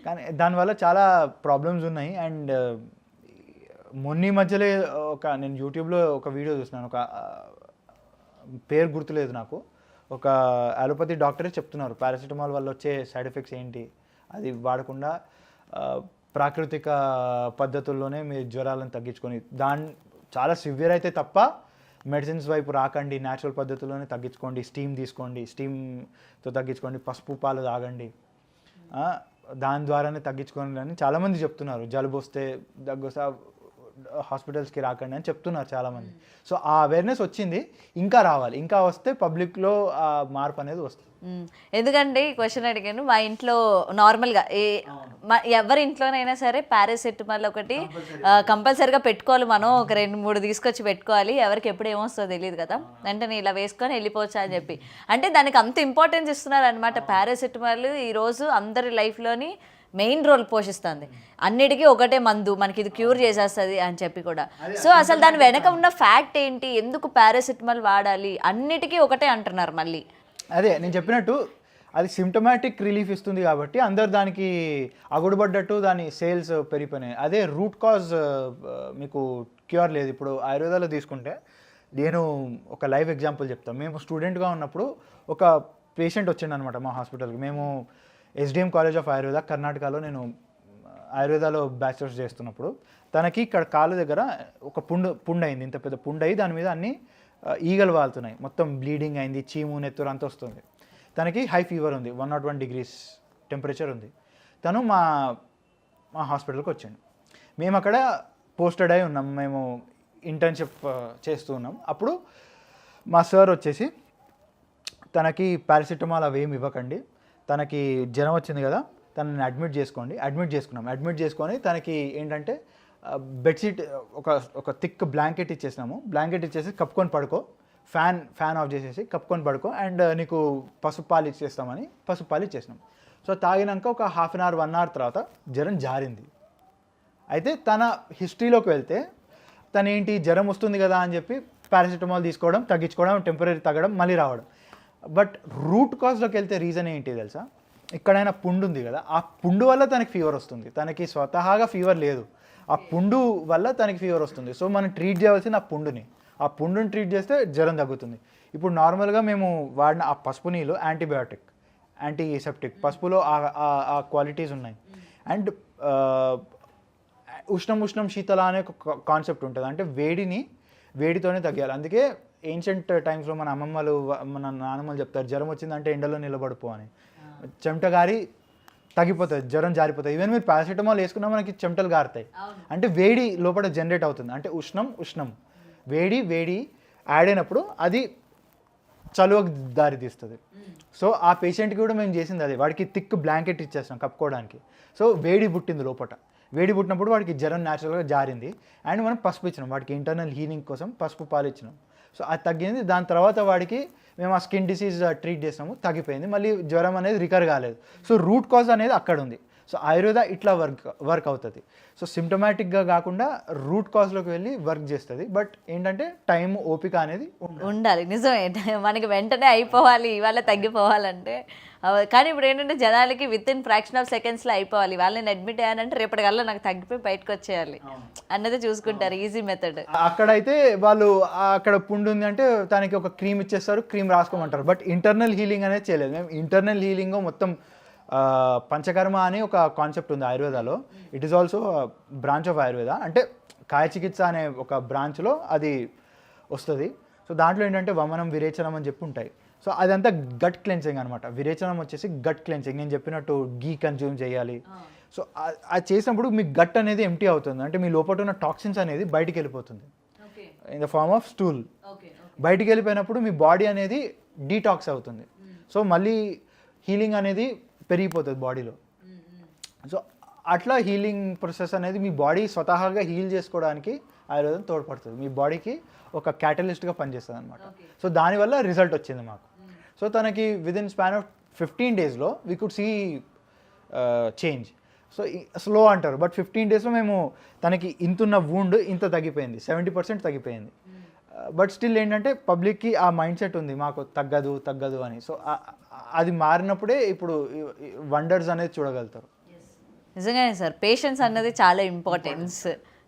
కానీ దానివల్ల చాలా ప్రాబ్లమ్స్ ఉన్నాయి. అండ్ మొన్న మధ్యలో నేను యూట్యూబ్లో ఒక వీడియో చూసినాను, ఒక పేరు గుర్తులేదు నాకు, ఒక అలోపతి డాక్టరే చెప్తున్నారు పారాసిటమాల్ వల్ల వచ్చే సైడ్ ఎఫెక్ట్స్ ఏంటి, అది వాడకుండా ప్రాకృతిక పద్ధతుల్లోనే మీరు జ్వరాలను తగ్గించుకొని, చాలా సివియర్ అయితే తప్ప మెడిసిన్స్ వైపు రాకండి, న్యాచురల్ పద్ధతుల్లోనే తగ్గించుకోండి, స్టీమ్ తీసుకోండి, స్టీమ్తో తగ్గించుకోండి, పసుపు పాలు తాగండి, దాని ద్వారానే తగ్గించుకోండి అని చాలామంది చెప్తున్నారు. జలుబు వస్తే దగ్గు వస్తే హాస్పిటల్స్కి రాకండి అని చెప్తున్నారు చాలామంది. సో ఆ అవేర్నెస్ వచ్చింది, ఇంకా రావాలి, ఇంకా వస్తే పబ్లిక్లో ఆ మార్పు అనేది వస్తుంది. ఎందుకంటే ఈ క్వశ్చన్ అడిగాను, మా ఇంట్లో నార్మల్గా ఎవరి ఇంట్లోనైనా సరే పారాసిటమాల్ ఒకటి కంపల్సరీగా పెట్టుకోవాలి, మనం ఒక 2-3 తీసుకొచ్చి పెట్టుకోవాలి, ఎవరికి ఎప్పుడు ఏమొస్తుందో తెలియదు కదా, వెంటనే ఇలా వేసుకొని వెళ్ళిపోవచ్చా అని చెప్పి. అంటే దానికి అంత ఇంపార్టెన్స్ ఇస్తున్నారు అనమాట పారాసిటమాల్ ఈరోజు అందరి లైఫ్లోని మెయిన్ రోల్ పోషిస్తుంది. అన్నిటికీ ఒకటే మందు మనకి ఇది క్యూర్ చేసేస్తుంది అని చెప్పి కూడా. సో అసలు దాని వెనక ఉన్న ఫ్యాక్ట్ ఏంటి, ఎందుకు పారాసిటమాల్ వాడాలి, అన్నిటికీ ఒకటే అంటున్నారు మళ్ళీ. అదే నేను చెప్పినట్టు అది సిమ్టమాటిక్ రిలీఫ్ ఇస్తుంది కాబట్టి అందరు దానికి అగుడుపడ్డట్టు దాని సేల్స్ పెరిగిపోయినాయి. అదే రూట్ కాజ్ మీకు క్యూర్ లేదు. ఇప్పుడు ఆయుర్వేదాలో తీసుకుంటే నేను ఒక లైవ్ ఎగ్జాంపుల్ చెప్తాను. మేము స్టూడెంట్గా ఉన్నప్పుడు ఒక పేషెంట్ వచ్చిండు అనమాట మా హాస్పిటల్కి. మేము ఎస్డిఎం కాలేజ్ ఆఫ్ ఆయుర్వేద కర్ణాటకలో నేను ఆయుర్వేదాలో బ్యాచిలర్స్ చేస్తున్నప్పుడు తనకి ఇక్కడ కాలు దగ్గర ఒక పుండు అయింది. ఇంత పెద్ద పుండు అయ్యి దాని మీద అన్ని ఈగలు వాళ్తున్నాయి, మొత్తం బ్లీడింగ్ అయింది, చీము నెత్తురు అంత వస్తుంది. తనకి హై ఫీవర్ ఉంది, 101 degrees టెంపరేచర్ ఉంది. తను మా హాస్పిటల్కి వచ్చాడు. మేము అక్కడ పోస్టెడ్ అయి ఉన్నాం, మేము ఇంటర్న్షిప్ చేస్తూ ఉన్నాం. అప్పుడు మా సార్ వచ్చేసి తనకి పారాసిటమాల్ అవేమి ఇవ్వకండి, తనకి జ్వరం వచ్చింది కదా తనని అడ్మిట్ చేసుకున్నాం. అడ్మిట్ చేసుకొని తనకి ఏంటంటే బెడ్షీట్ ఒక థిక్ బ్లాంకెట్ ఇచ్చేసినాము. బ్లాంకెట్ ఇచ్చేసి కప్పుకొని పడుకో, ఫ్యాన్ ఆఫ్ చేసేసి కప్పుకొని పడుకో, అండ్ నీకు పసుపు పాలు ఇచ్చేస్తామని పసుపు పాలు ఇచ్చేసినాం. సో తాగినాక ఒక 1/2 hour 1 hour తర్వాత జ్వరం జారింది. అయితే తన హిస్టరీలోకి వెళ్తే తను ఏంటి జ్వరం వస్తుంది కదా అని చెప్పి పారాసిటమాల్ తీసుకోవడం, తగ్గించుకోవడం, టెంపరీ తగ్గడం, మళ్ళీ రావడం. బట్ రూట్ కాజ్లోకి వెళ్తే రీజన్ ఏంటి తెలుసా? ఇక్కడైనా పుండు ఉంది కదా, ఆ పుండు వల్ల తనకి ఫీవర్ వస్తుంది. తనకి స్వతహాగా ఫీవర్ లేదు, ఆ పుండు వల్ల తనకి ఫీవర్ వస్తుంది. సో మనం ట్రీట్ చేయవలసిన ఆ పుండుని ట్రీట్ చేస్తే జ్వరం తగ్గుతుంది. ఇప్పుడు నార్మల్గా మేము వాడిన ఆ పసుపు నీళ్ళు యాంటీసెప్టిక్, పసుపులో ఆ క్వాలిటీస్ ఉన్నాయి. అండ్ ఉష్ణం శీతల అనే ఒక కాన్సెప్ట్ ఉంటుంది, అంటే వేడితోనే తగ్గాలి. అందుకే ఏన్షియంట్ టైమ్స్లో మన అమ్మమ్మలు మన నాన్నమ్మలు చెప్తారు, జ్వరం వచ్చిందంటే ఎండలో నిలబడిపో అని. చెమట గారి తగ్గిపోతుంది, జ్వరం జారిపోతుంది. ఈవెన్ మీరు పారాసిటమాల్ వేసుకున్నా మనకి చెమటలు గారుతాయి, అంటే వేడి లోపల జనరేట్ అవుతుంది. అంటే ఉష్ణం వేడి యాడ్ అయినప్పుడు అది చలువకు దారి తీస్తుంది. సో ఆ పేషెంట్కి కూడా మేము చేసింది అదే, వాడికి థిక్ బ్లాంకెట్ ఇచ్చేస్తాం కప్పుకోవడానికి. సో వేడి పుట్టింది లోపల, వేడి పుట్టినప్పుడు వాడికి జ్వరం న్యాచురల్గా జారింది. అండ్ మనం పసుపు ఇచ్చినాం, వాడికి ఇంటర్నల్ హీలింగ్ కోసం పసుపు పాలు ఇచ్చినాం. సో అది తగ్గింది. దాని తర్వాత వాడికి మేము ఆ స్కిన్ డిసీజ్ ట్రీట్ చేసాము, తగ్గిపోయింది. మళ్ళీ జ్వరం అనేది రికవర్ కాలేదు. సో రూట్ కాజ్ అనేది అక్కడ ఉంది. సో ఆయుర్వేద ఇట్లా వర్క్ అవుతుంది. సో సిమ్టమాటిక్గా కాకుండా రూట్ కాజ్లోకి వెళ్ళి వర్క్ చేస్తుంది. బట్ ఏంటంటే టైం, ఓపిక అనేది ఉండాలి. నిజమే, మనకి వెంటనే అయిపోవాలి, ఇవాళ తగ్గిపోవాలంటే. కానీ ఇప్పుడు ఏంటంటే జనాలకి విత్-ఇన్ ఫ్రాక్షన్ ఆఫ్ సెకండ్స్లో అయిపోవాలి. వాళ్ళని అడ్మిట్ అయ్యానంటే రేపటికల్లా నాకు తగ్గిపోయి బయటకు వచ్చేయాలి అన్నది చూసుకుంటారు, ఈజీ మెథడ్. అక్కడైతే వాళ్ళు అక్కడ పుండు ఉంది అంటే దానికి ఒక క్రీమ్ ఇచ్చేస్తారు, క్రీమ్ రాసుకోమంటారు. బట్ ఇంటర్నల్ హీలింగ్ అనేది చేయలేదు మేము. ఇంటర్నల్ హీలింగ్ మొత్తం పంచకర్మ అని ఒక కాన్సెప్ట్ ఉంది ఆయుర్వేదాలో. It is also branch of Ayurveda. అంటే కాయ చికిత్స అనే ఒక బ్రాంచ్లో అది వస్తుంది. సో దాంట్లో ఏంటంటే వమనం, విరేచనం అని చెప్పి ఉంటాయి. సో అదంతా గట్ క్లెన్సింగ్ అనమాట. విరేచనం వచ్చేసి గట్ క్లెన్సింగ్, నేను చెప్పినట్టు గీ కన్జ్యూమ్ చేయాలి. సో అది చేసినప్పుడు మీ గట్ అనేది ఎంటీ అవుతుంది, అంటే మీ లోపల ఉన్న టాక్సిన్స్ అనేది బయటికి వెళ్ళిపోతుంది in the form of stool. బయటికి వెళ్ళిపోయినప్పుడు మీ బాడీ అనేది డీటాక్స్ అవుతుంది. సో మళ్ళీ హీలింగ్ అనేది పెరిగిపోతుంది బాడీలో. సో అట్లా హీలింగ్ ప్రాసెస్ అనేది మీ బాడీ స్వతహాగా హీల్ చేసుకోవడానికి ఆయుర్వేదం తోడ్పడుతుంది. మీ బాడీకి ఒక క్యాటలిస్ట్గా పనిచేస్తుంది అనమాట. సో దానివల్ల రిజల్ట్ వచ్చింది మాకు. సో తనకి విదిన్ స్పాన్ ఆఫ్ 15 daysలో we could see change. So slow అంటారు, బట్ 15 daysలో మేము తనకి ఇంతున్న వూండ్ ఇంత తగ్గిపోయింది, 70% తగ్గిపోయింది. బట్ స్టిల్ ఏంటంటే పబ్లిక్కి ఆ మైండ్ సెట్ ఉంది మాకు తగ్గదు అని. సో అది మారినప్పుడే ఇప్పుడు వండర్స్ అనేది చూడగలుగుతారు. నిజంగానే సార్, పేషెన్స్ అన్నది చాలా ఇంపార్టెన్స్.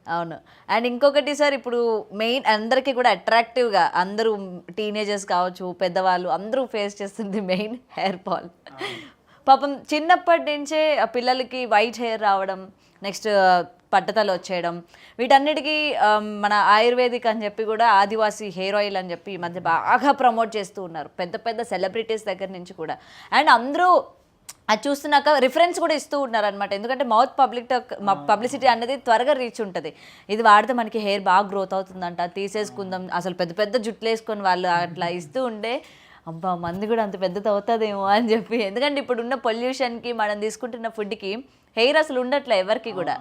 అవును. అండ్ ఇంకొకటి సార్, ఇప్పుడు మెయిన్ అందరికీ కూడా అట్రాక్టివ్గా అందరూ టీనేజర్స్ కావచ్చు, పెద్దవాళ్ళు అందరూ ఫేస్ చేస్తుంది మెయిన్ హెయిర్ ఫాల్. పాపం చిన్నప్పటి నుంచే ఆ పిల్లలకి వైట్ హెయిర్ రావడం, నెక్స్ట్ పట్టతలు వచ్చేయడం, వీటన్నిటికీ మన ఆయుర్వేదిక్ అని చెప్పి కూడా ఆదివాసీ హెయిర్ ఆయిల్ అని చెప్పి ఈ మధ్య బాగా ప్రమోట్ చేస్తూ ఉన్నారు, పెద్ద సెలబ్రిటీస్ దగ్గర నుంచి కూడా. అండ్ అందరూ అది చూస్తున్నాక రిఫరెన్స్ కూడా ఇస్తూ ఉన్నారు అనమాట. ఎందుకంటే మౌత్ పబ్లిసిటీ అనేది త్వరగా రీచ్ ఉంటుంది. ఇది వాడితే మనకి హెయిర్ బాగా గ్రోత్ అవుతుందంట, తీసేసుకుందాం, అసలు పెద్ద జుట్లు వేసుకొని వాళ్ళు అట్లా ఇస్తూ ఉండే, అబ్బా మంది కూడా అంత పెద్దది అవుతుందేమో అని చెప్పి. ఎందుకంటే ఇప్పుడు ఉన్న పొల్యూషన్కి, మనం తీసుకుంటున్న ఫుడ్కి హెయిర్ అసలు ఉండట్లే ఎవరికి కూడా.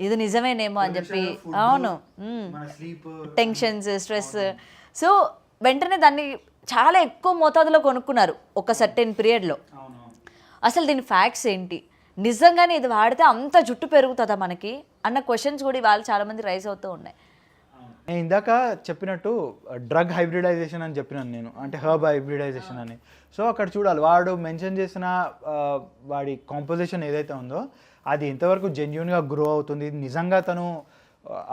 ఇది నిజమేనేమో అని చెప్పి. అవును, టెన్షన్స్, స్ట్రెస్. సో వెంటనే దాన్ని చాలా ఎక్కువ మోతాదులో కొనుక్కున్నారు ఒక సర్టెన్ పీరియడ్లో. అసలు దీని ఫ్యాక్ట్స్ ఏంటి, నిజంగానే ఇది వాడితే అంత జుట్టు పెరుగుతుందా మనకి అన్న క్వశ్చన్స్ కూడా ఇవాళ చాలామంది రైజ్ అవుతూ ఉన్నాయి. నేను ఇందాక చెప్పినట్టు డ్రగ్ హైబ్రిడైజేషన్ అని చెప్పినాను నేను, అంటే హర్బ్ హైబ్రిడైజేషన్ అని. సో అక్కడ చూడాలి వాడు మెన్షన్ చేసిన వాడి కాంపోజిషన్ ఏదైతే ఉందో అది ఎంతవరకు జెన్యున్గా గ్రో అవుతుంది, నిజంగా తను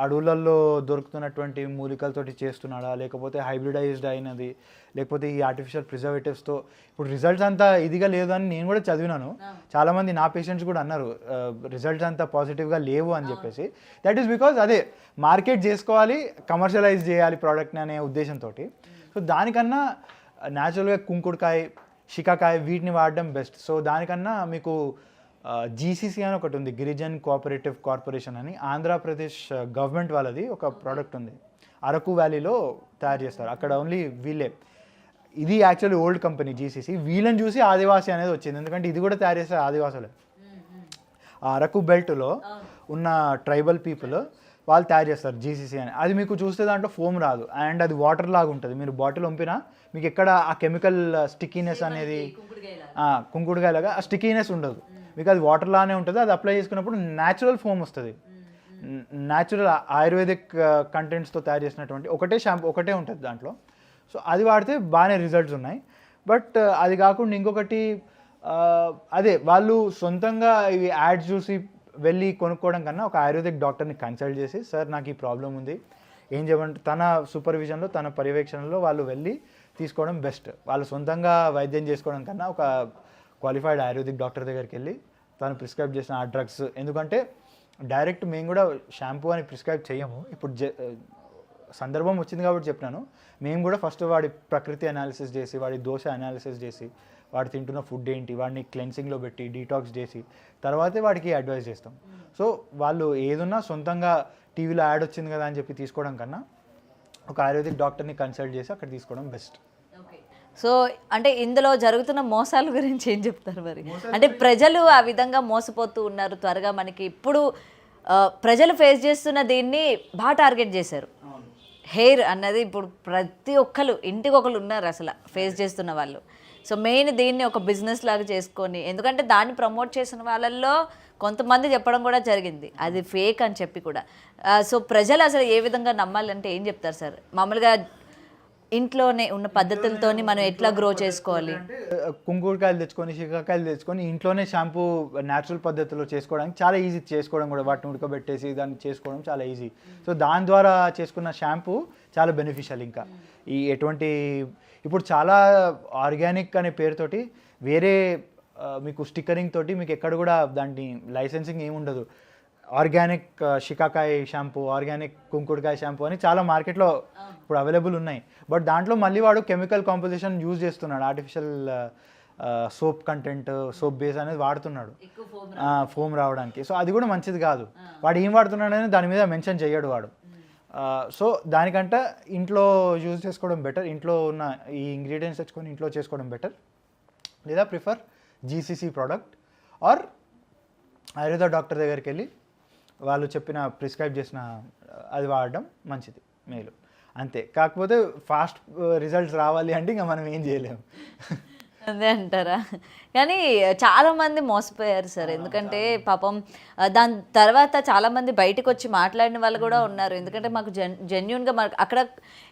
అడవులలో దొరుకుతున్నటువంటి మూలికలతోటి చేస్తున్నాడా, లేకపోతే హైబ్రిడైజ్డ్ అయినది, లేకపోతే ఈ ఆర్టిఫిషియల్ ప్రిజర్వేటివ్స్తో. ఇప్పుడు రిజల్ట్స్ అంతా ఇదిగా లేదు అని నేను కూడా చదివినాను. చాలామంది నా పేషెంట్స్ కూడా అన్నారు రిజల్ట్స్ అంతా పాజిటివ్గా లేవు అని చెప్పేసి. దట్ ఈస్ బికాజ్ అదే మార్కెట్ చేసుకోవాలి, కమర్షియలైజ్ చేయాలి ప్రోడక్ట్ని అనే ఉద్దేశంతో. సో దానికన్నా న్యాచురల్గా కుంకుడుకాయ, షికాకాయ వీటిని వాడడం బెస్ట్. సో దానికన్నా మీకు జీసీసీ అని ఒకటి ఉంది, గిరిజన్ కోఆపరేటివ్ కార్పొరేషన్ అని, ఆంధ్రప్రదేశ్ గవర్నమెంట్ వాళ్ళది ఒక ప్రోడక్ట్ ఉంది. అరకు వ్యాలీలో తయారు చేస్తారు, అక్కడ ఓన్లీ వీళ్ళే. ఇది యాక్చువల్లీ ఓల్డ్ కంపెనీ జీసీసీ, వీళ్ళని చూసి ఆదివాసి అనేది వచ్చింది, ఎందుకంటే ఇది కూడా తయారు చేస్తారు ఆదివాసులే. ఆ అరకు బెల్ట్లో ఉన్న ట్రైబల్ పీపుల్ వాళ్ళు తయారు చేస్తారు జీసీసీ అని. అది మీకు చూస్తే దాంట్లో ఫోమ్ రాదు, అండ్ అది వాటర్ లాగా ఉంటుంది. మీరు బాటిల్ వంపినా మీకు ఎక్కడ ఆ కెమికల్ స్టిక్కీనెస్ అనేది, కుంకుడుకాయలాగా ఆ స్టిక్కీనెస్ ఉండదు, మీకు అది వాటర్ లానే ఉంటుంది. అది అప్లై చేసుకున్నప్పుడు న్యాచురల్ ఫోమ్ వస్తుంది. న్యాచురల్ ఆయుర్వేదిక్ కంటెంట్స్తో తయారు చేసినటువంటి ఒకటే షాంపూ ఒకటే ఉంటుంది దాంట్లో. సో అది వాడితే బాగానే రిజల్ట్స్ ఉన్నాయి. బట్ అది కాకుండా ఇంకొకటి అదే వాళ్ళు సొంతంగా ఇవి యాడ్స్ చూసి వెళ్ళి కొనుక్కోవడం కన్నా ఒక ఆయుర్వేదిక్ డాక్టర్ని కన్సల్ట్ చేసి, సార్ నాకు ఈ ప్రాబ్లం ఉంది ఏం చేయమంటే, తన సూపర్విజన్లో తన పర్యవేక్షణలో వాళ్ళు వెళ్ళి తీసుకోవడం బెస్ట్. వాళ్ళు సొంతంగా వైద్యం చేసుకోవడం కన్నా ఒక క్వాలిఫైడ్ ఆయుర్వేదిక్ డాక్టర్ దగ్గరికి వెళ్ళి తను ప్రిస్క్రైబ్ చేసిన ఆ డ్రగ్స్, ఎందుకంటే డైరెక్ట్ మేము కూడా షాంపూ అని ప్రిస్క్రైబ్ చేయము. ఇప్పుడు సందర్భం వచ్చింది కాబట్టి చెప్పినాను. మేము కూడా ఫస్ట్ వాడి ప్రకృతి అనాలిసిస్ చేసి, వాడి దోశ అనాలిసిస్ చేసి, వాడు తింటున్న ఫుడ్ ఏంటి, వాడిని క్లెన్సింగ్లో పెట్టి డీటాక్స్ చేసి తర్వాతే వాడికి అడ్వైస్ చేస్తాం. సో వాళ్ళు ఏదున్నా సొంతంగా టీవీలో యాడ్ వచ్చింది కదా అని చెప్పి తీసుకోవడం కన్నా ఒక ఆయుర్వేదిక్ డాక్టర్ని కన్సల్ట్ చేసి అక్కడ తీసుకోవడం బెస్ట్. సో అంటే ఇందులో జరుగుతున్న మోసాల గురించి ఏం చెప్తారు మరి? అంటే ప్రజలు ఆ విధంగా మోసపోతూ ఉన్నారు త్వరగా. మనకి ఇప్పుడు ప్రజలు ఫేస్ చేస్తున్న దీన్ని బాగా టార్గెట్ చేశారు. హెయిర్ అన్నది ఇప్పుడు ప్రతి ఒక్కరు ఇంటికి ఒకరు ఉన్నారు అసలు ఫేస్ చేస్తున్న వాళ్ళు. సో మెయిన్ దీన్ని ఒక బిజినెస్ లాగా చేసుకొని, ఎందుకంటే దాన్ని ప్రమోట్ చేసిన వాళ్ళల్లో కొంతమంది చెప్పడం కూడా జరిగింది అది ఫేక్ అని చెప్పి కూడా. సో ప్రజలు అసలు ఏ విధంగా నమ్మాలంటే ఏం చెప్తారు సార్? మామూలుగా ఇంట్లోనే ఉన్న పద్ధతులతోని మనం ఎట్లా గ్రో చేసుకోవాలి? కుంకుడుకాయలు తెచ్చుకొని, శికాకాయలు తెచ్చుకొని ఇంట్లోనే షాంపూ న్యాచురల్ పద్ధతిలో చేసుకోవడానికి చాలా ఈజీ. చేసుకోవడం కూడా వాటిని ఉడకబెట్టేసి దాన్ని చేసుకోవడం చాలా ఈజీ. సో దాని ద్వారా చేసుకున్న షాంపూ చాలా బెనిఫిషియల్. ఇంకా ఈ ఎటువంటి ఇప్పుడు చాలా ఆర్గానిక్ అనే పేరుతోటి వేరే మీకు స్టిక్కరింగ్ తోటి మీకు ఎక్కడ కూడా దాన్ని లైసెన్సింగ్ ఏమి ఉండదు. ఆర్గానిక్ షికాకాయ షాంపూ, ఆర్గానిక్ కుంకుడుకాయ షాంపూ అని చాలా మార్కెట్లో ఇప్పుడు అవైలబుల్ ఉన్నాయి. బట్ దాంట్లో మళ్ళీ వాడు కెమికల్ కాంపోజిషన్ యూజ్ చేస్తున్నాడు, artificial soap content, soap base అనేది వాడుతున్నాడు ఫోమ్ రావడానికి. సో అది కూడా మంచిది కాదు. వాడు ఏం వాడుతున్నాడు అనేది దాని మీద మెన్షన్ చేయడు వాడు. సో దానికంటే ఇంట్లో యూజ్ చేసుకోవడం బెటర్. ఇంట్లో ఉన్న ఈ ఇంగ్రీడియంట్స్ తెచ్చుకొని ఇంట్లో చేసుకోవడం బెటర్. లేదా prefer GCC product or Ayurveda doctor దగ్గరికి వెళ్ళి వాళ్ళు చెప్పిన ప్రిస్క్రైబ్ చేసిన అది వాడడం మంచిది, మేలు అంతే. కాకపోతే ఫాస్ట్ రిజల్ట్స్ రావాలి అంటే ఇంకా మనం ఏం చేయలేము. అదే అంటారా? కానీ చాలామంది మోసపోయారు సార్. ఎందుకంటే పాపం దాని తర్వాత చాలామంది బయటకు వచ్చి మాట్లాడిన వాళ్ళు కూడా ఉన్నారు. ఎందుకంటే మాకు జెన్యున్గా మనకు అక్కడ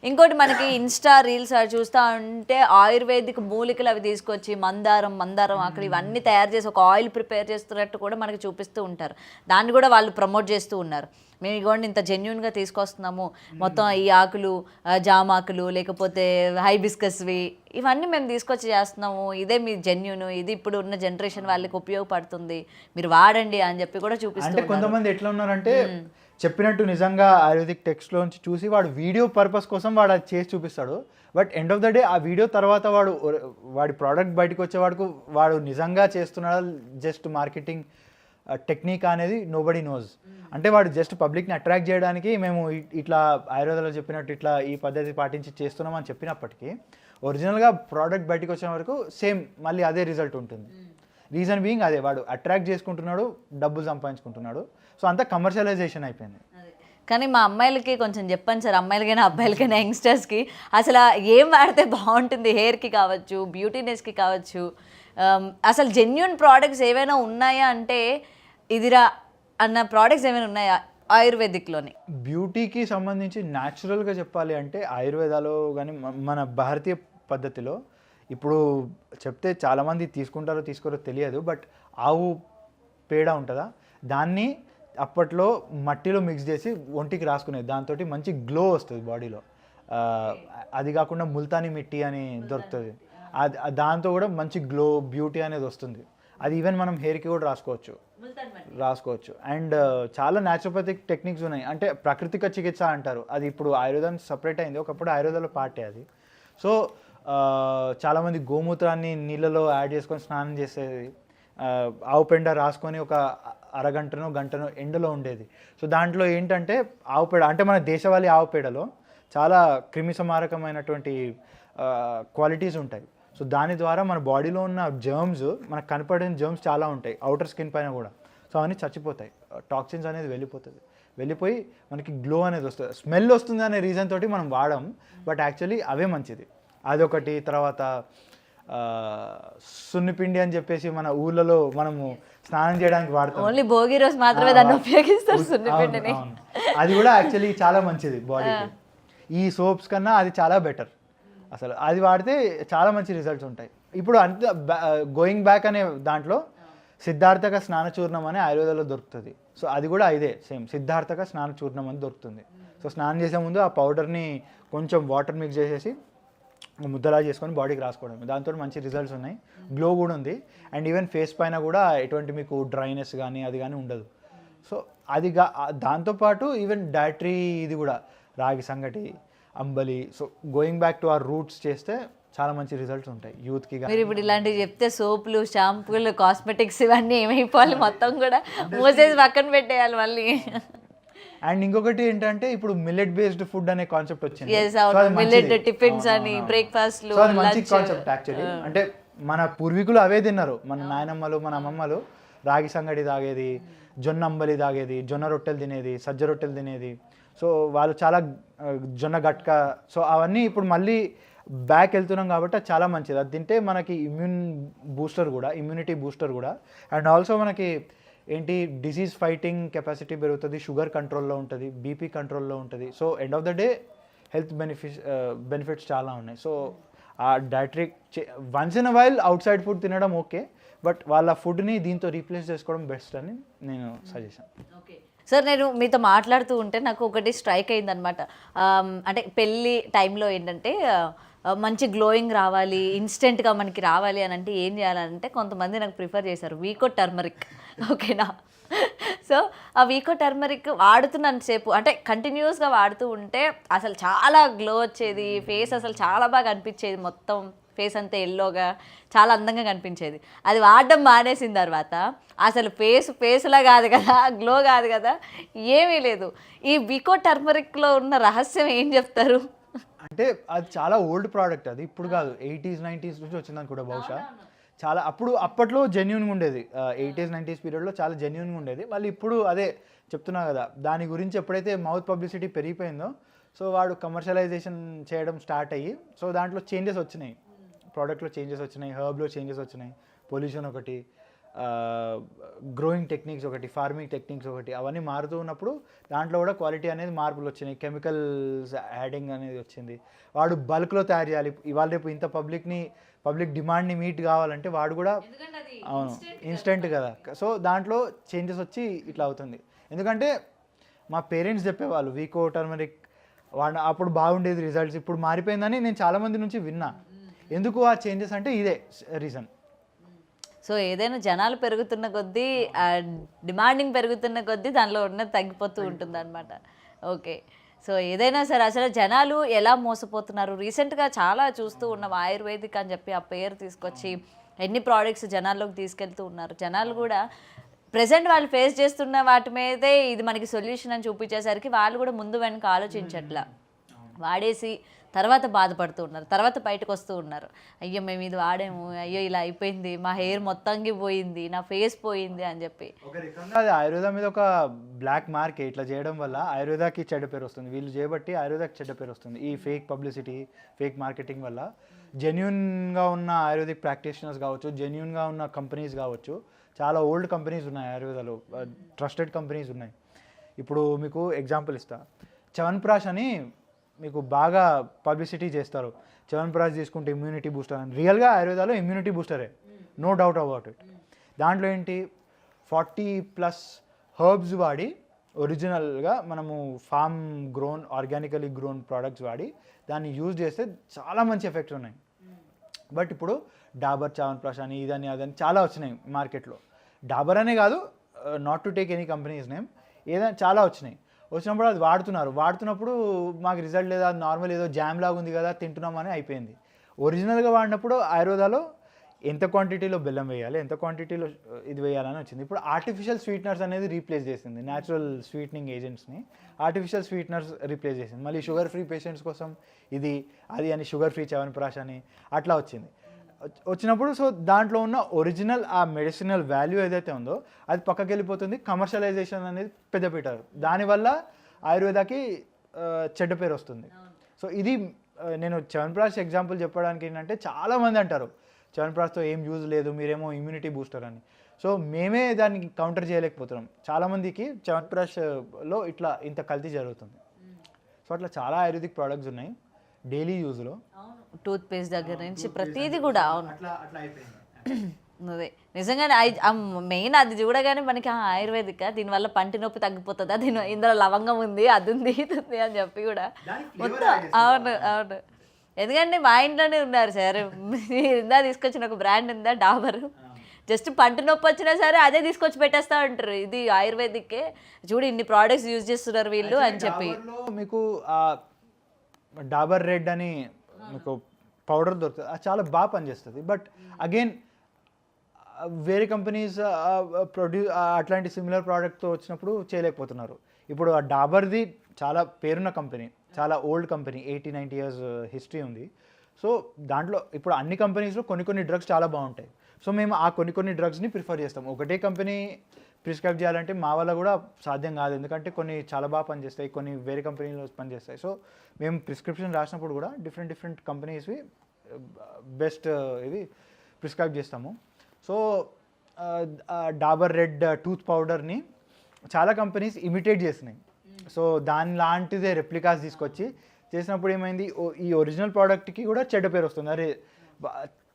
ఇంకోటి మనకి ఇన్స్టా రీల్స్ అవి చూస్తూ ఉంటే ఆయుర్వేదిక్ మూలికలు అవి తీసుకొచ్చి మందారం అక్కడ ఇవన్నీ తయారు చేసి ఒక ఆయిల్ ప్రిపేర్ చేస్తున్నట్టు కూడా మనకి చూపిస్తూ ఉంటారు. దాన్ని కూడా వాళ్ళు ప్రమోట్ చేస్తూ ఉన్నారు. మేము ఇగోండి ఇంత జెన్యున్గా తీసుకొస్తున్నాము, మొత్తం ఈ ఆకులు, జామాకులు, లేకపోతే హైబిస్కస్వి ఇవన్నీ మేము తీసుకొచ్చి చేస్తున్నాము, ఇదే మీ జెన్యున్, ఇది ఇప్పుడు ఉన్న జనరేషన్ వాళ్ళకి ఉపయోగపడుతుంది, మీరు వాడండి అని చెప్పి కూడా చూపిస్తారు. అంటే కొంతమంది ఎట్లా ఉన్నారంటే చెప్పినట్టు నిజంగా ఆయుర్వేదిక్ టెక్స్ట్లోంచి చూసి వాడు వీడియో పర్పస్ కోసం వాడు అది చేసి చూపిస్తాడు. But end of the day ఆ వీడియో తర్వాత వాడి ప్రోడక్ట్ బయటకు వచ్చే వాడు నిజంగా చేస్తున్నాడా జస్ట్ మార్కెటింగ్ టెక్నిక్ అనేది నోబడీ నోస్. అంటే వాడు జస్ట్ పబ్లిక్ని అట్రాక్ట్ చేయడానికి మేము ఇట్లా ఆయుర్వేదంలో చెప్పినట్టు ఇట్లా ఈ పద్ధతి పాటించి చేస్తున్నాం అని చెప్పినప్పటికీ ఒరిజినల్గా ప్రోడక్ట్ బయటకు వచ్చిన వరకు సేమ్ మళ్ళీ అదే రిజల్ట్ ఉంటుంది. రీజన్ బీయింగ్ అదే, వాడు అట్రాక్ట్ చేసుకుంటున్నాడు, డబ్బులు సంపాదించుకుంటున్నాడు. సో అంతా కమర్షియలైజేషన్ అయిపోయింది. కానీ మా అమ్మాయిలకి కొంచెం చెప్పండి సార్, అమ్మాయిలకైనా అబ్బాయిలకైనా యంగ్స్టర్స్కి అసలు ఏం వాడితే బాగుంటుంది, హెయిర్కి కావచ్చు, బ్యూటీనెస్కి కావచ్చు, అసలు జెన్యున్ ప్రోడక్ట్స్ ఏవైనా ఉన్నాయా అంటే ఇదిరా అన్న ప్రోడక్ట్స్ ఏమైనా ఉన్నాయా ఆయుర్వేదిక్లోని? బ్యూటీకి సంబంధించి న్యాచురల్గా చెప్పాలి అంటే ఆయుర్వేదాలో కానీ మన భారతీయ పద్ధతిలో ఇప్పుడు చెప్తే చాలామంది తీసుకుంటారో తీసుకోరో తెలియదు, బట్ ఆవు పేడ ఉంటుందా దాన్ని అప్పట్లో మట్టిలో మిక్స్ చేసి ఒంటికి రాసుకునేది, దాంతో మంచి గ్లో వస్తుంది బాడీలో. అది కాకుండా ముల్తానీ మిట్టి అని దొరుకుతుంది, దాంతో కూడా మంచి గ్లో బ్యూటీ అనేది వస్తుంది. అది ఈవెన్ మనం హెయిర్కి కూడా రాసుకోవచ్చు. అండ్ చాలా న్యాచురోపతిక్ టెక్నిక్స్ ఉన్నాయి, అంటే ప్రాకృతిక చికిత్స అంటారు, అది ఇప్పుడు ఆయుర్వేదం సపరేట్ అయింది, ఒకప్పుడు ఆయుర్వేదంలో పార్టే అది. సో చాలామంది గోమూత్రాన్ని నీళ్ళలో యాడ్ చేసుకొని స్నానం చేసేది, ఆవు పెండ రాసుకొని ఒక అరగంటనో గంటనో ఎండలో ఉండేది. సో దాంట్లో ఏంటంటే ఆవు పేడ అంటే మన దేశవాళీ ఆవు పేడలో చాలా క్రిమిసంహారకమైనటువంటి క్వాలిటీస్ ఉంటాయి. సో దాని ద్వారా మన బాడీలో ఉన్న జర్మ్స్, మనకు కనపడిన జర్మ్స్ చాలా ఉంటాయి అవుటర్ స్కిన్ పైన కూడా, సో అవన్నీ చచ్చిపోతాయి, టాక్సిన్స్ అనేది వెళ్ళిపోయి మనకి గ్లో అనేది వస్తుంది, స్మెల్ వస్తుంది అనే రీజన్ తోటి మనం వాడడం, బట్ యాక్చువల్లీ అవే మంచిది. అదొకటి. తర్వాత సున్నిపిండి అని చెప్పేసి మన ఊళ్ళలో మనము స్నానం చేయడానికి వాడతాం, ఓన్లీ భోగి రోజు మాత్రమే దాన్ని ఉపయోగిస్తారు సున్నిపిండిని. అది కూడా యాక్చువల్లీ చాలా మంచిది బాడీకి, ఈ సోప్స్ కన్నా అది చాలా బెటర్. అసలు అది వాడితే చాలా మంచి రిజల్ట్స్ ఉంటాయి. ఇప్పుడు అంత గోయింగ్ బ్యాక్ అనే దాంట్లో సిద్ధార్థక స్నాన చూర్ణం అని ఆయుర్వేదంలో దొరుకుతుంది. సో అది కూడా ఇదే సేమ్, సిద్ధార్థక స్నాన చూర్ణం అని దొరుకుతుంది. సో స్నానం చేసే ముందు ఆ పౌడర్ని కొంచెం వాటర్ మిక్స్ చేసేసి ముద్దలా చేసుకొని బాడీకి రాసుకోవడం, దాంతో మంచి రిజల్ట్స్ ఉన్నాయి, గ్లో కూడా ఉంది. అండ్ ఈవెన్ ఫేస్ పైన కూడా ఎటువంటి మీకు డ్రైనెస్ కానీ అది కానీ ఉండదు. సో అది దాంతోపాటు ఈవెన్ డైటరీ ఇది కూడా రాగి సంగటి, అంబలి, so going back to our roots చేస్తే చాలా మంచి రిజల్ట్స్ ఉంటాయి యూత్కి. మీరు ఇప్పుడు ఇలాంటివి చెప్తే సోపులు, షాంపూలు, కాస్మెటిక్స్ ఇవన్నీ ఏమైపోవాలి, మొత్తం కూడా మోసేసి పక్కన పెట్టేయాలి మళ్ళీ. అండ్ ఇంకొకటి ఏంటంటే ఇప్పుడు మిల్లెట్ బేస్డ్ ఫుడ్ అనే కాన్సెప్ట్ వచ్చింది, మిల్లెట్ టిఫిన్స్ అని, బ్రేక్ఫాస్ట్లు, సో అది మంచి కాన్సెప్ట్ యాక్చువల్లీ. అంటే మన పూర్వీకులు అవే తిన్నారు, మన నాయనమ్మలు మన అమ్మమ్మలు రాగి సంగటి తాగేది, జొన్న అంబలి తాగేది, జొన్న రొట్టెలు తినేది, సజ్జ రొట్టెలు తినేది. సో వాళ్ళు చాలా జొన్న గట్క, సో అవన్నీ ఇప్పుడు మళ్ళీ బ్యాక్ వెళ్తున్నాం కాబట్టి అది చాలా మంచిది. అది తింటే మనకి ఇమ్యూనిటీ బూస్టర్ కూడా, అండ్ ఆల్సో మనకి ఏంటి డిసీజ్ ఫైటింగ్ కెపాసిటీ పెరుగుతుంది, షుగర్ కంట్రోల్లో ఉంటుంది, బీపీ కంట్రోల్లో ఉంటుంది. So end of the day health benefits చాలా ఉన్నాయి. సో ఆ dietary once in a while out side food తినడం ఓకే, బట్ వాళ్ళ ఫుడ్ని దీంతో రీప్లేస్ చేసుకోవడం బెస్ట్ అని నేను సజెషన్. సార్ నేను మీతో మాట్లాడుతూ ఉంటే నాకు ఒకటి స్ట్రైక్ అయిందనమాట. అంటే పెళ్ళి టైంలో ఏంటంటే మంచి గ్లోయింగ్ రావాలి, ఇన్స్టెంట్గా మనకి రావాలి అని అంటే ఏం చేయాలంటే కొంతమంది నాకు ప్రిఫర్ చేశారు వీకో టర్మరిక్. ఓకేనా? సో ఆ వీకో టర్మరిక్ వాడుతున్నంతసేపు అంటే కంటిన్యూస్గా వాడుతూ ఉంటే అసలు చాలా గ్లో వచ్చేది, ఫేస్ అసలు చాలా బాగా అనిపించేది, మొత్తం ఫేస్ అంతా ఎల్లోగా చాలా అందంగా కనిపించేది. అది వాడడం మానేసిన తర్వాత అసలు ఫేస్లా కాదు కదా, గ్లో కాదు కదా, ఏమీ లేదు. ఈ వీకో టర్మరిక్లో ఉన్న రహస్యం ఏం చెప్తారు? అంటే అది చాలా ఓల్డ్ ప్రోడక్ట్, అది ఇప్పుడు కాదు, 80s 90s నుంచి వచ్చిందని కూడా బహుశా. చాలా అప్పట్లో జెన్యున్గా ఉండేది, 80s 90s పీరియడ్లో చాలా జెన్యున్గా ఉండేది. మళ్ళీ ఇప్పుడు అదే చెప్తున్నా కదా, దాని గురించి ఎప్పుడైతే మౌత్ పబ్లిసిటీ పెరిగిపోయిందో సో వాడు కమర్షియలైజేషన్ చేయడం స్టార్ట్ అయ్యి, సో దాంట్లో చేంజెస్ వచ్చినాయి, ప్రోడక్ట్లో చేంజెస్ వచ్చినాయి, హర్బ్లో చేంజెస్ వచ్చినాయి, పొల్యూషన్ ఒకటి, గ్రోయింగ్ టెక్నిక్స్ ఒకటి, ఫార్మింగ్ టెక్నిక్స్ ఒకటి, అవన్నీ మారుతూ ఉన్నప్పుడు దాంట్లో కూడా క్వాలిటీ అనేది మార్పులు వచ్చినాయి, కెమికల్స్ యాడింగ్ అనేది వచ్చింది. వాడు బల్క్లో తయారు చేయాలి, ఇవాళ రేపు ఇంత పబ్లిక్ డిమాండ్ని మీట్ కావాలంటే వాడు కూడా అవును ఇన్స్టెంట్ కదా. సో దాంట్లో చేంజెస్ వచ్చి ఇట్లా అవుతుంది. ఎందుకంటే మా పేరెంట్స్ చెప్పేవాళ్ళు వీకో టర్మరిక్ వాడు అప్పుడు బాగుండేది రిజల్ట్స్, ఇప్పుడు మారిపోయిందని నేను చాలామంది నుంచి విన్నా. ఎందుకు ఆ చేంజెస్ అంటే ఇదే రీజన్. సో ఏదైనా జనాలు పెరుగుతున్న కొద్దీ, డిమాండింగ్ పెరుగుతున్న కొద్దీ దానిలో ఉన్నది తగ్గిపోతూ ఉంటుంది అనమాట. ఓకే, సో ఏదైనా సరే అసలు జనాలు ఎలా మోసపోతున్నారు, రీసెంట్గా చాలా చూస్తూ ఉన్నాం. ఆయుర్వేదిక్ అని చెప్పి ఆ పేరు తీసుకొచ్చి ఎన్ని ప్రోడక్ట్స్ జనాల్లోకి తీసుకెళ్తూ ఉన్నారు. జనాలు కూడా ప్రజెంట్ వాళ్ళు ఫేస్ చేస్తున్న వాటి మీదే ఇది మనకి సొల్యూషన్ అని చూపించేసరికి వాళ్ళు కూడా ముందు వెనక ఆలోచించట్లా, వాడేసి తర్వాత బాధపడుతూ ఉన్నారు, తర్వాత బయటకు వస్తూ ఉన్నారు, అయ్యో మేము ఇది వాడాము, అయ్యో ఇలా అయిపోయింది, మా హెయిర్ మొత్తంకి పోయింది, నా ఫేస్ పోయింది అని చెప్పి. ఒక రకంగా అది ఆయుర్వేద మీద ఒక బ్లాక్ మార్క్. ఇట్లా చేయడం వల్ల ఆయుర్వేదాకి చెడ్డ పేరు వస్తుంది, వీళ్ళు చేయబట్టి ఆయుర్వేదాకి చెడ్డ పేరు వస్తుంది. ఈ ఫేక్ పబ్లిసిటీ, ఫేక్ మార్కెటింగ్ వల్ల జెన్యున్గా ఉన్న ఆయుర్వేదిక్ ప్రాక్టీషనర్స్ కావచ్చు, జెన్యున్గా ఉన్న కంపెనీస్ కావచ్చు, చాలా ఓల్డ్ కంపెనీస్ ఉన్నాయి ఆయుర్వేదాలో, ట్రస్టెడ్ కంపెనీస్ ఉన్నాయి. ఇప్పుడు మీకు ఎగ్జాంపుల్ ఇస్తా, చ్యవన్ప్రాష్ అని మీకు బాగా పబ్లిసిటీ చేస్తారు. చ్యవన్ప్రాష్ తీసుకుంటే ఇమ్యూనిటీ బూస్టర్ అని. రియల్గా ఆయుర్వేదాలో ఇమ్యూనిటీ బూస్టరే, నో డౌట్ అబౌట్ ఇట్. దాంట్లో ఏంటి 40+ హర్బ్స్ వాడి ఒరిజినల్గా మనము farm grown, organically grown products వాడి దాన్ని యూజ్ చేస్తే చాలా మంచి ఎఫెక్ట్స్ ఉన్నాయి. బట్ ఇప్పుడు డాబర్ చ్యవన్ప్రాష్ అని, ఇదని అదని చాలా వచ్చినాయి మార్కెట్లో. డాబర్ అనే కాదు, not to take any companies name, ఏదైనా చాలా వచ్చినప్పుడు అది వాడుతున్నప్పుడు మాకు రిజల్ట్ లేదా, నార్మల్ ఏదో జామ్ లాగా ఉంది కదా తింటున్నామని అయిపోయింది. ఒరిజినల్గా వాడినప్పుడు ఆయుర్వేదాలో ఎంత క్వాంటిటీలో బెల్లం వేయాలి, ఎంత క్వాంటిటీలో ఇది వేయాలని వచ్చింది. ఇప్పుడు ఆర్టిఫిషియల్ స్వీట్నర్స్ అనేది రీప్లేస్ చేసింది, natural sweetening ఏజెంట్స్ని artificial sweeteners replace చేసింది. మళ్ళీ షుగర్ ఫ్రీ పేషెంట్స్ కోసం ఇది అది అని షుగర్ ఫ్రీ చ్యవన్ప్రాష్ అని అట్లా వచ్చినప్పుడు సో దాంట్లో ఉన్న ఒరిజినల్ ఆ మెడిసినల్ వాల్యూ ఏదైతే ఉందో అది పక్కకి వెళ్ళిపోతుంది. కమర్షియలైజేషన్ అనేది పెద్ద పెట్టారు, దానివల్ల ఆయుర్వేదాకి చెడ్డ పేరు వస్తుంది. సో ఇది నేను చ్యవన్ప్రాష్ ఎగ్జాంపుల్ చెప్పడానికి ఏంటంటే, చాలామంది అంటారు చ్యవన్ప్రాష్తో ఏం యూజ్ లేదు, మీరేమో ఇమ్యూనిటీ బూస్టర్ అని. సో మేమే దాన్ని కౌంటర్ చేయలేకపోతున్నాం. చాలామందికి చ్యవన్ప్రాష్లో ఇంత కల్తీ జరుగుతుంది. సో అట్లా చాలా ఆయుర్వేదిక్ ప్రోడక్ట్స్ ఉన్నాయి డైలీ యూజ్లో, టూత్ పేస్ట్ దగ్గర నుంచి ప్రతిదీ కూడా. అవును, అట్లా అయిపోయింది. అదే నిజంగానే మెయిన్ అది చూడగానే మనకి ఆయుర్వేదిక, దీనివల్ల పంటి నొప్పి తగ్గిపోతుందా, ఇందులో లవంగం ఉంది, అది ఉంది, ఇది ఉంది అని చెప్పి కూడా మొత్తం. అవును అవును, ఎందుకంటే మా ఇంట్లోనే ఉన్నారు సార్, ఇందా తీసుకొచ్చిన ఒక బ్రాండ్ ఉందా డాబర్, జస్ట్ పంటి నొప్పి వచ్చినా సరే అదే తీసుకొచ్చి పెట్టేస్తా ఉంటారు, ఇది ఆయుర్వేదికే, చూడు ఇన్ని ప్రోడక్ట్స్ యూజ్ చేస్తున్నారు వీళ్ళు అని చెప్పి. మీకు డాబర్ రెడ్ అని మీకు పౌడర్ దొరుకుతుంది, అది చాలా బాగా పనిచేస్తుంది. బట్ అగైన్ వేరే కంపెనీస్ అట్లాంటి సిమిలర్ ప్రోడక్ట్తో వచ్చినప్పుడు చేయలేకపోతున్నారు. ఇప్పుడు ఆ డాబర్ది చాలా పేరున్న కంపెనీ, చాలా ఓల్డ్ కంపెనీ, 80-90 years హిస్టరీ ఉంది. సో దాంట్లో ఇప్పుడు అన్ని కంపెనీస్లో కొన్ని డ్రగ్స్ చాలా బాగుంటాయి. సో మేము ఆ కొన్ని డ్రగ్స్ని ప్రిఫర్ చేస్తాం. ఒకటే కంపెనీ ప్రిస్క్రైబ్ చేయాలంటే మా వల్ల కూడా సాధ్యం కాదు, ఎందుకంటే కొన్ని చాలా బాగా పనిచేస్తాయి, కొన్ని వేరే కంపెనీలో పనిచేస్తాయి. సో మేము ప్రిస్క్రిప్షన్ రాసినప్పుడు కూడా డిఫరెంట్ కంపెనీస్వి బెస్ట్ ఇవి ప్రిస్క్రైబ్ చేస్తాము. సో డాబర్ రెడ్ టూత్ పౌడర్ని చాలా కంపెనీస్ ఇమిటేట్ చేసినాయి. సో దాని లాంటిదే రెప్లికాస్ తీసుకొచ్చి చేసినప్పుడు ఏమైంది, ఈ ఒరిజినల్ ప్రోడక్ట్కి కూడా చెడ్డ పేరు వస్తుంది. అరే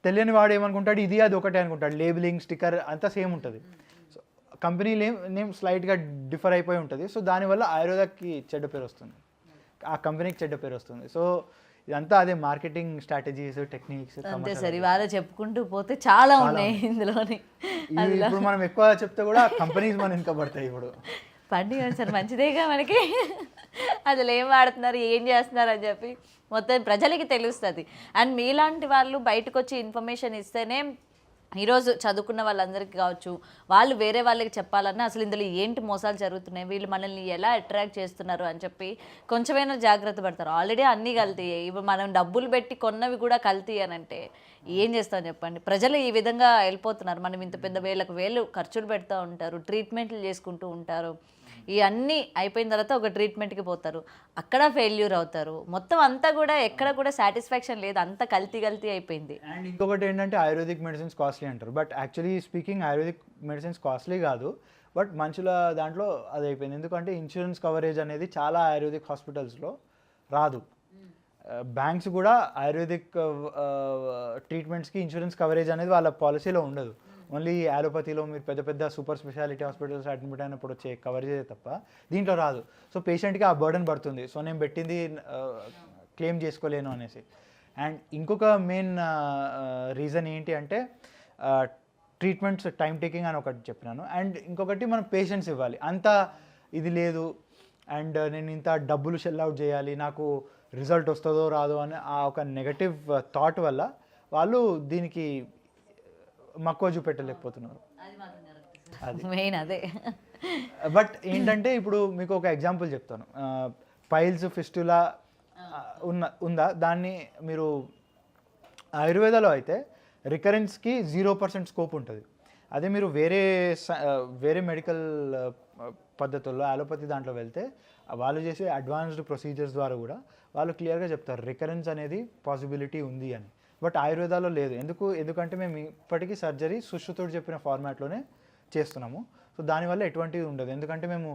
తెలియని వాడు ఏమనుకుంటాడు, ఇది అది ఒకటే అనుకుంటాడు, లేబులింగ్ స్టిక్కర్ అంతా సేమ్ ఉంటుంది. సో కంపెనీ నేమ్ స్లైట్గా డిఫర్ అయిపోయి ఉంటుంది. సో దానివల్ల ఆయుర్వేదాకి చెడ్డ పేరు వస్తుంది, ఆ కంపెనీకి చెడ్డ పేరు వస్తుంది. సో ఇదంతా అదే మార్కెటింగ్ స్ట్రాటజీస్, టెక్నిక్స్. అంతే సరే, ఇవాళ చెప్పుకుంటూ పోతే చాలా ఉన్నాయి ఇందులోని. ఇప్పుడు మనం ఎక్కువ చెప్తే కూడా కంపెనీస్ మన ఇంకా పడతాయి. ఇప్పుడు పండుగ సార్ మంచిదేగా మనకి, అసలు ఏం వాడుతున్నారు, ఏం చేస్తున్నారు అని చెప్పి మొత్తం ప్రజలకి తెలుస్తుంది. అండ్ మీలాంటి వాళ్ళు బయటకు వచ్చి ఇన్ఫర్మేషన్ ఇస్తేనే ఈరోజు చదువుకున్న వాళ్ళందరికీ కావచ్చు, వాళ్ళు వేరే వాళ్ళకి చెప్పాలన్నా అసలు ఇందులో ఏంటి మోసాలు జరుగుతున్నాయి, వీళ్ళు మనల్ని ఎలా అట్రాక్ట్ చేస్తున్నారు అని చెప్పి కొంచెమైనా జాగ్రత్త పడతారు. ఆల్రెడీ అన్నీ కల్తీ, ఇప్పుడు మనం డబ్బులు పెట్టి కొన్నవి కూడా కల్తీ అని అంటే ఏం చేస్తాం చెప్పండి. ప్రజలు ఈ విధంగా వెళ్ళిపోతున్నారు. మనం ఇంత పెద్ద వేలు ఖర్చులు పెడతా ఉంటారు, ట్రీట్మెంట్లు చేసుకుంటూ ఉంటారు, ఈ అన్నీ అయిపోయిన తర్వాత ఒక ట్రీట్మెంట్కి పోతారు, అక్కడ ఫెయిల్యూర్ అవుతారు. మొత్తం అంతా కూడా ఎక్కడ కూడా సాటిస్ఫాక్షన్ లేదు, అంత కల్తీ అయిపోయింది. అండ్ ఇంకొకటి ఏంటంటే ఆయుర్వేదిక్ మెడిసిన్స్ కాస్ట్లీ అంటారు. But actually speaking ayurvedic medicines costly కాదు, బట్ మనుషుల దాంట్లో అది అయిపోయింది. ఎందుకంటే ఇన్సూరెన్స్ కవరేజ్ అనేది చాలా ఆయుర్వేదిక్ హాస్పిటల్స్లో రాదు. బ్యాంక్స్ కూడా ఆయుర్వేదిక్ ట్రీట్మెంట్స్కి ఇన్సూరెన్స్ కవరేజ్ అనేది వాళ్ళ పాలసీలో ఉండదు. ఓన్లీ అలోపతిలో మీరు పెద్ద సూపర్ స్పెషాలిటీ హాస్పిటల్స్ అడ్మిట్ అయినప్పుడు వచ్చే కవరేజ్ తప్ప దీంట్లో రాదు. సో పేషెంట్కి ఆ బర్డన్ పడుతుంది, సో నేను పెట్టింది క్లెయిమ్ చేసుకోలేను అనేసి. అండ్ ఇంకొక మెయిన్ రీజన్ ఏంటి అంటే ట్రీట్మెంట్స్ టైం టేకింగ్ అని ఒకటి చెప్పినాను. అండ్ ఇంకొకటి మనం పేషెన్స్ ఇవ్వాలి, అంత ఇది లేదు అండ్ నేను ఇంత డబ్బులు షెల్ అవుట్ చేయాలి, నాకు రిజల్ట్ వస్తుందో రాదో అని ఆ ఒక నెగటివ్ థాట్ వల్ల వాళ్ళు దీనికి మక్కువ చూపెట్టలేకపోతున్నారు. మెయిన్ అదే. బట్ ఏంటంటే ఇప్పుడు మీకు ఒక ఎగ్జాంపుల్ చెప్తాను. పైల్స్, ఫిస్టులా ఉందా దాన్ని మీరు ఆయుర్వేదాలో అయితే రికరెన్స్కి 0% స్కోప్ ఉంటుంది. అదే మీరు వేరే మెడికల్ పద్ధతుల్లో అలోపతి దాంట్లో వెళ్తే వాళ్ళు చేసే అడ్వాన్స్డ్ ప్రొసీజర్స్ ద్వారా కూడా వాళ్ళు క్లియర్గా చెప్తారు రికరెన్స్ అనేది పాసిబిలిటీ ఉంది అని. బట్ ఆయుర్వేదాలో లేదు. ఎందుకంటే మేము ఇప్పటికీ సర్జరీ సుశ్రుతుడు చెప్పిన ఫార్మాట్లోనే చేస్తున్నాము. సో దానివల్ల ఎటువంటిది ఉండదు. ఎందుకంటే మేము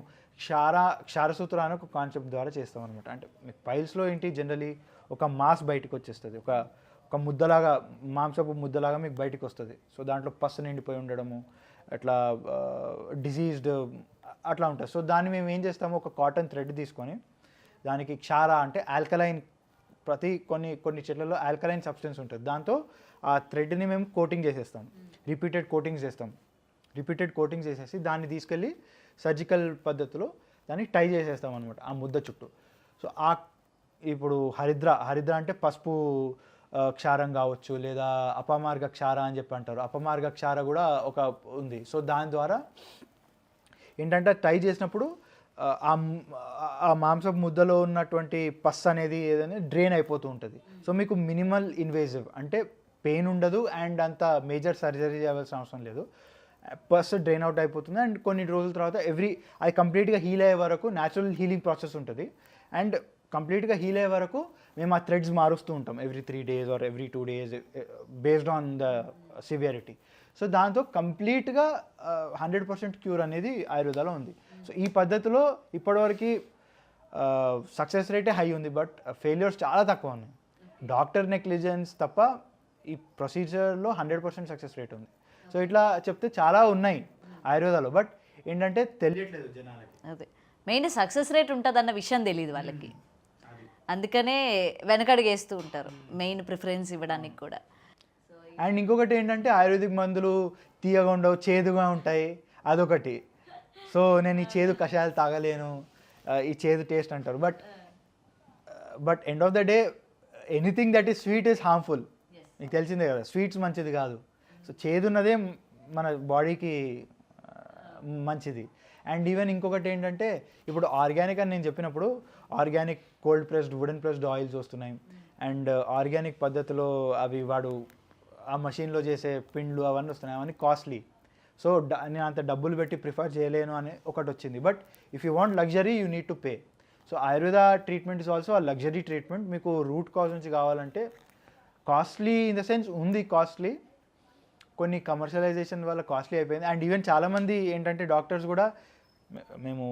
క్షారసూత్ర అనే ఒక కాన్సెప్ట్ ద్వారా చేస్తాం అనమాట. అంటే మీకు పైల్స్లో ఏంటి జనరలీ ఒక మాస్ బయటకు వచ్చేస్తుంది, ఒక ముద్దలాగా, మాంసపు ముద్దలాగా మీకు బయటకు వస్తుంది. సో దాంట్లో పస్సు నిండిపోయి ఉండడము, అట్లా డిసీజ్డ్ అట్లా ఉంటుంది. సో దాన్ని మేము ఏం చేస్తాము, ఒక కాటన్ థ్రెడ్ తీసుకొని దానికి క్షార అంటే ఆల్కలైన్, కొన్ని చెట్లలో ఆల్కలైన్ సబ్స్టెన్స్ ఉంటుంది. దాంతో ఆ థ్రెడ్ని మేము కోటింగ్ చేసేస్తాం, రిపీటెడ్ కోటింగ్స్ చేసేసి దాన్ని తీసుకెళ్ళి సర్జికల్ పద్ధతిలో దాన్ని టై చేసేస్తాం అనమాట ఆ ముద్ద చుట్టూ. సో ఇప్పుడు హరిద్ర అంటే పసుపు క్షారం కావచ్చు, లేదా అపమార్గ క్షార అని చెప్పి అంటారు. అపమార్గ క్షార కూడా ఒక ఉంది. సో దాని ద్వారా ఏంటంటే టై చేసినప్పుడు ఆ మాంసపు ముద్దలో ఉన్నటువంటి పస్ అనేది ఏదైనా డ్రైన్ అయిపోతూ ఉంటుంది. సో మీకు మినిమల్ ఇన్వేజివ్ అంటే పెయిన్ ఉండదు అండ్ అంత మేజర్ సర్జరీ చేయాల్సిన అవసరం లేదు. పస్ డ్రైన్ అవుట్ అయిపోతుంది అండ్ కొన్ని రోజుల తర్వాత అది కంప్లీట్గా హీల్ అయ్యే వరకు న్యాచురల్ హీలింగ్ ప్రాసెస్ ఉంటుంది. అండ్ కంప్లీట్గా హీల్ అయ్యే వరకు మేము ఆ థ్రెడ్స్ మారుస్తూ ఉంటాం every 3 days or every 2 days based on the severity. So దాంతో కంప్లీట్గా 100% క్యూర్ అనేది ఆయుర్వేదాలో ఉంది. సో ఈ పద్ధతిలో ఇప్పటివరకు సక్సెస్ రేటే హై ఉంది, బట్ ఫెయిల్యూర్స్ చాలా తక్కువ ఉన్నాయి. డాక్టర్ నెగ్లిజెన్స్ తప్ప ఈ ప్రొసీజర్లో 100% సక్సెస్ రేట్ ఉంది. సో ఇట్లా చెప్తే చాలా ఉన్నాయి ఆయుర్వేదాలో, బట్ ఏంటంటే తెలియట్లేదు జనాలకి. అదే మెయిన్ సక్సెస్ రేట్ ఉంటుంది అన్న విషయం తెలియదు వాళ్ళకి, అందుకనే వెనకడుగేస్తూ ఉంటారు మెయిన్ ప్రిఫరెన్స్ ఇవ్వడానికి కూడా. అండ్ ఇంకొకటి ఏంటంటే ఆయుర్వేదిక్ మందులు తీయగా ఉండవు, చేదుగా ఉంటాయి, అదొకటి. సో నేను ఈ చేదు కషాయాలు తాగలేను, ఈ చేదు టేస్ట్ అంటారు. But end of the day anything that is sweet is harmful. మీకు తెలిసిందే కదా, స్వీట్స్ మంచిది కాదు. సో చేదున్నదే మన బాడీకి మంచిది. అండ్ ఈవెన్ ఇంకొకటి ఏంటంటే ఇప్పుడు ఆర్గానిక్ అని నేను చెప్పినప్పుడు organic cold pressed wooden pressed oils వస్తున్నాయి. అండ్ ఆర్గానిక్ పద్ధతిలో అవి వాడు ఆ మషీన్లో చేసే పిండ్లు అవన్నీ వస్తున్నాయి, అవన్నీ కాస్ట్లీ. సో నేను అంత డబ్బులు పెట్టి ప్రిఫర్ చేయలేను అని ఒకటి వచ్చింది. But if you want luxury you need to pay. So Ayurveda treatment is also ఆ లగ్జరీ ట్రీట్మెంట్. మీకు రూట్ కాజ్ నుంచి కావాలంటే కాస్ట్లీ ఇన్ ద సెన్స్ ఉంది, కాస్ట్లీ, కొన్ని కమర్షియలైజేషన్ వల్ల కాస్ట్లీ అయిపోయింది. అండ్ ఈవెన్ చాలామంది ఏంటంటే డాక్టర్స్ కూడా మేము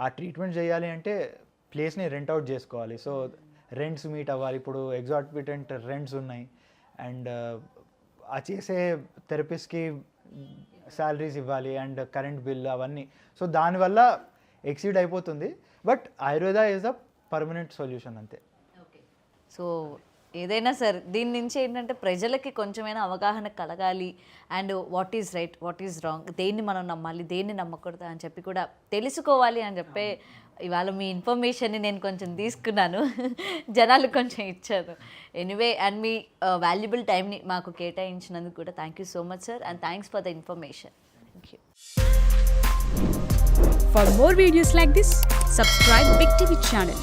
ఆ ట్రీట్మెంట్ చేయాలి అంటే ప్లేస్ని రెంట్ అవుట్ చేసుకోవాలి. సో రెంట్స్ మీట్ అవ్వాలి. ఇప్పుడు ఎగ్జార్బిటెంట్ రెంట్స్ ఉన్నాయి. అండ్ ఆ చేసే థెరపిస్ట్కి శాలరీస్ ఇవ్వాలి అండ్ కరెంట్ బిల్ అవన్నీ. సో దానివల్ల ఎక్సీడ్ అయిపోతుంది. But Ayurveda is a permanent solution అంతే. సో ఏదైనా సరే దీని నుంచి ఏంటంటే ప్రజలకి కొంచెమైనా అవగాహన కలగాలి. And what is right, what is wrong, దేన్ని మనం నమ్మాలి, దేన్ని నమ్మకూడదు అని చెప్పి కూడా తెలుసుకోవాలి అని చెప్పి ఇవాళ మీ ఇన్ఫర్మేషన్ని నేను కొంచెం తీసుకున్నాను, జనాలు కొంచెం ఇచ్చాను. ఎనీవే, అండ్ మీ వాల్యుబుల్ టైంని మాకు కేటాయించినందుకు కూడా thank you so much sir, and thanks for the information. Thank you. For more videos like this, subscribe Big TV channel.